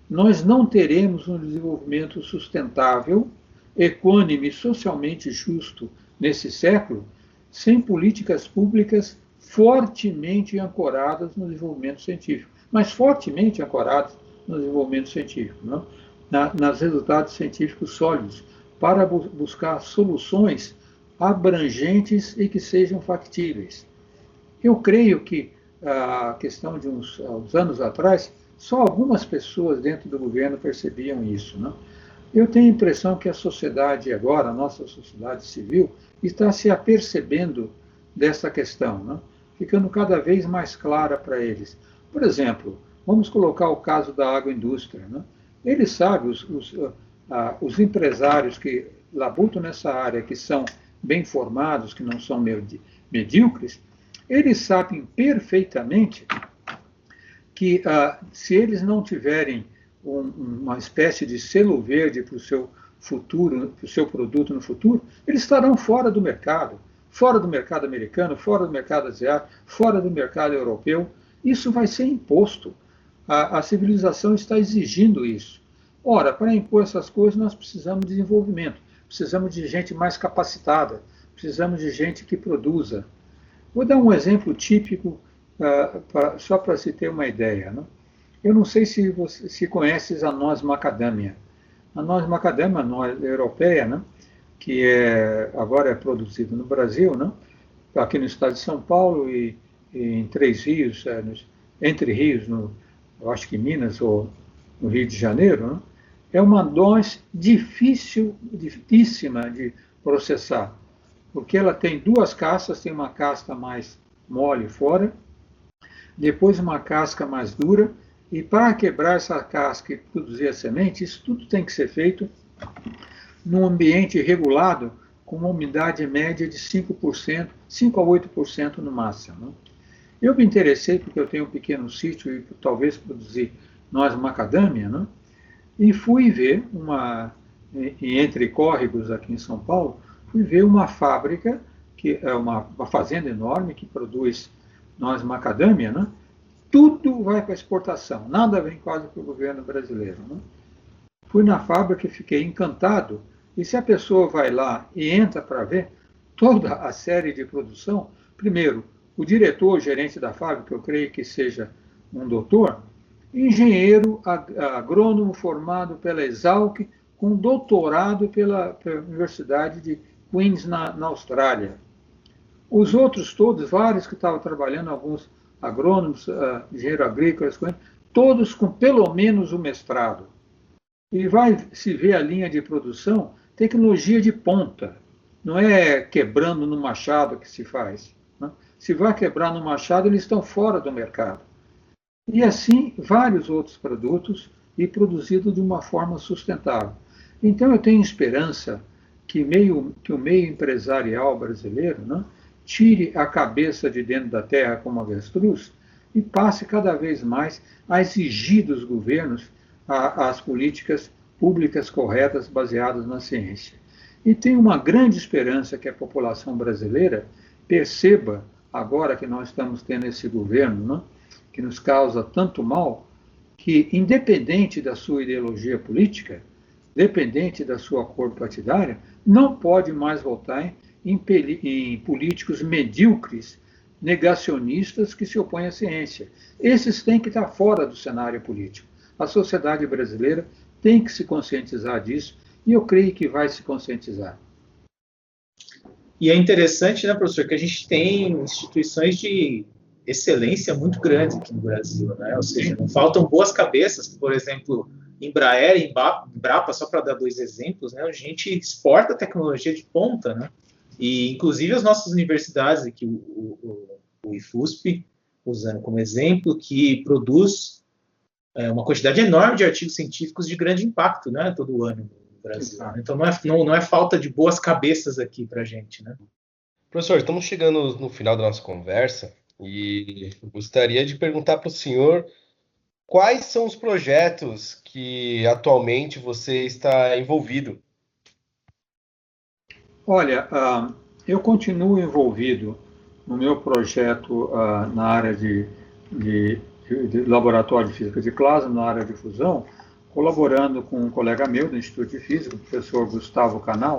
Nós não teremos um desenvolvimento sustentável, equânime, socialmente justo nesse século, sem políticas públicas fortemente ancoradas no desenvolvimento científico, mas fortemente ancoradas no desenvolvimento científico, né? Nos resultados científicos sólidos, para buscar soluções abrangentes e que sejam factíveis. Eu creio que a questão de uns anos atrás, só algumas pessoas dentro do governo percebiam isso, né? Eu tenho a impressão que a sociedade agora, a nossa sociedade civil, está se apercebendo dessa questão, né? Ficando cada vez mais clara para eles. Por exemplo, vamos colocar o caso da agroindústria, né? Eles sabem, os empresários que labutam nessa área, que são bem formados, que não são medíocres, eles sabem perfeitamente que se eles não tiverem uma espécie de selo verde para o seu futuro, para o seu produto no futuro, eles estarão fora do mercado americano, fora do mercado asiático, fora do mercado europeu. Isso vai ser imposto. A civilização está exigindo isso. Ora, para impor essas coisas, nós precisamos de desenvolvimento, precisamos de gente mais capacitada, precisamos de gente que produza. Vou dar um exemplo típico, só para se ter uma ideia. Né? Eu não sei se você conhece a noz macadâmia. A noz macadâmia, a noz europeia, né? Que agora é produzida no Brasil, né? Aqui no estado de São Paulo e em Três Rios, entre Rios, eu acho que Minas ou no Rio de Janeiro, né? É uma noz dificílima de processar, porque ela tem duas cascas, tem uma casca mais mole fora, depois uma casca mais dura, e para quebrar essa casca e produzir a semente, isso tudo tem que ser feito num ambiente regulado com uma umidade média de 5%, 5 a 8% no máximo. Né? Eu me interessei porque eu tenho um pequeno sítio e talvez produzir noz macadâmia, né? E fui ver entre córregos aqui em São Paulo, fui ver uma fábrica, que é uma fazenda enorme que produz noz macadâmia, né? Tudo vai para exportação, nada vem quase para o governo brasileiro. Né? Fui na fábrica e fiquei encantado, e se a pessoa vai lá e entra para ver toda a série de produção, primeiro, o diretor, o gerente da fábrica, eu creio que seja um doutor, engenheiro agrônomo formado pela Exalc, com doutorado pela Universidade de Queens, na Austrália. Os outros todos, vários que estavam trabalhando, alguns agrônomos, engenheiros agrícolas, todos com pelo menos o mestrado. E vai se ver a linha de produção, tecnologia de ponta. Não é quebrando no machado que se faz. Né? Se vai quebrar no machado, eles estão fora do mercado. E assim, vários outros produtos e produzido de uma forma sustentável. Então, eu tenho esperança que o meio empresarial brasileiro, né, tire a cabeça de dentro da terra como avestruz e passe cada vez mais a exigir dos governos as políticas públicas corretas baseadas na ciência. E tenho uma grande esperança que a população brasileira perceba, agora que nós estamos tendo esse governo, né, que nos causa tanto mal, que independente da sua ideologia política, dependente da sua cor partidária, não pode mais votar em políticos medíocres, negacionistas que se opõem à ciência. Esses têm que estar fora do cenário político. A sociedade brasileira tem que se conscientizar disso e eu creio que vai se conscientizar. E é interessante, né, professor, que a gente tem instituições de excelência muito grandes aqui no Brasil, né? Ou seja, não faltam boas cabeças, por exemplo, Embraer e Embrapa, só para dar dois exemplos, né? A gente exporta tecnologia de ponta, né? E, inclusive, as nossas universidades aqui, o IFUSP, usando como exemplo, que produz uma quantidade enorme de artigos científicos de grande impacto, né, todo ano no Brasil. Né? Então, não é falta de boas cabeças aqui para a gente, né? Professor, estamos chegando no final da nossa conversa e gostaria de perguntar para o senhor quais são os projetos que atualmente você está envolvido. Olha, eu continuo envolvido no meu projeto na área de laboratório de física de classe, na área de fusão, colaborando com um colega meu do Instituto de Física, o professor Gustavo Canal,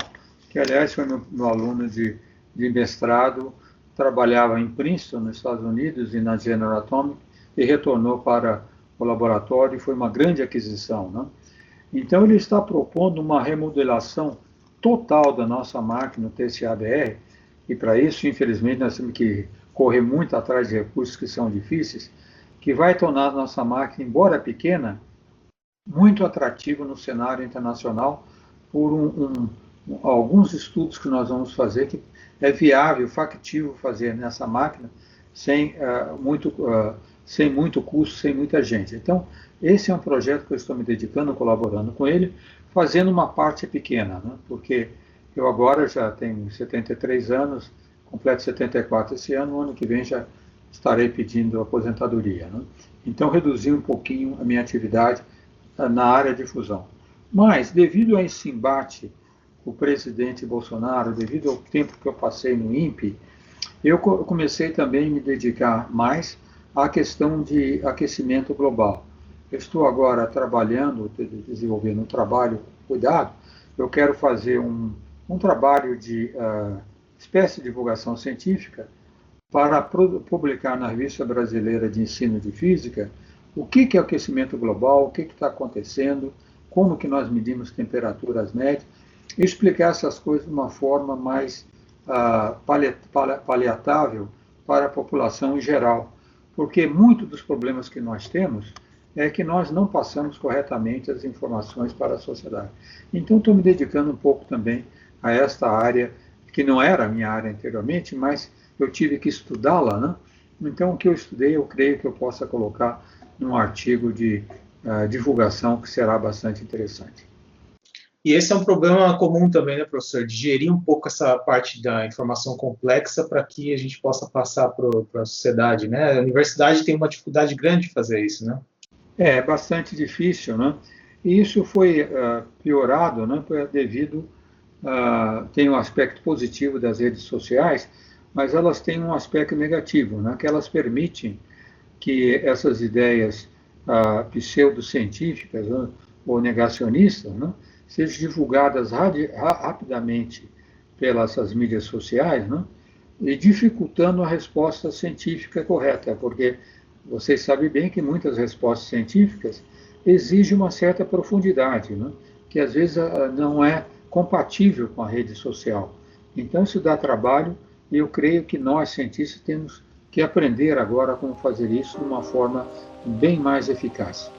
que, aliás, foi meu aluno de mestrado, trabalhava em Princeton, nos Estados Unidos, e na General Atomic, e retornou para o laboratório, e foi uma grande aquisição, né? Então, ele está propondo uma remodelação total da nossa máquina, o TCA-DR, e para isso, infelizmente, nós temos que correr muito atrás de recursos que são difíceis, que vai tornar a nossa máquina, embora pequena, muito atrativa no cenário internacional por alguns estudos que nós vamos fazer, que é viável, factível fazer nessa máquina sem muito custo, sem muita gente. Então, esse é um projeto que eu estou me dedicando, colaborando com ele, fazendo uma parte pequena, né? Porque eu agora já tenho 73 anos, completo 74 esse ano, no ano que vem já estarei pedindo aposentadoria, né? Então, reduzi um pouquinho a minha atividade na área de fusão. Mas, devido a esse embate com o presidente Bolsonaro, devido ao tempo que eu passei no INPE, eu comecei também a me dedicar mais à questão de aquecimento global. Eu estou agora desenvolvendo um trabalho, cuidado, eu quero fazer um trabalho de espécie de divulgação científica para publicar na Revista Brasileira de Ensino de Física o que é aquecimento global, o que está acontecendo, como que nós medimos temperaturas médias, e explicar essas coisas de uma forma mais paliatável para a população em geral. Porque muitos dos problemas que nós temos é que nós não passamos corretamente as informações para a sociedade. Então, estou me dedicando um pouco também a esta área, que não era a minha área anteriormente, mas eu tive que estudá-la, né? Então, o que eu estudei, eu creio que eu possa colocar num artigo de divulgação que será bastante interessante. E esse é um problema comum também, né, professor? De gerir um pouco essa parte da informação complexa para que a gente possa passar para a sociedade, né? A universidade tem uma dificuldade grande de fazer isso, né? É bastante difícil, né? E isso foi piorado, né, devido tem um aspecto positivo das redes sociais, mas elas têm um aspecto negativo, né, que elas permitem que essas ideias pseudocientíficas, né, ou negacionistas, né, sejam divulgadas rapidamente pelas mídias sociais, né, e dificultando a resposta científica correta, porque vocês sabem bem que muitas respostas científicas exigem uma certa profundidade, né, que às vezes não é compatível com a rede social. Então, isso dá trabalho, e eu creio que nós, cientistas, temos que aprender agora como fazer isso de uma forma bem mais eficaz.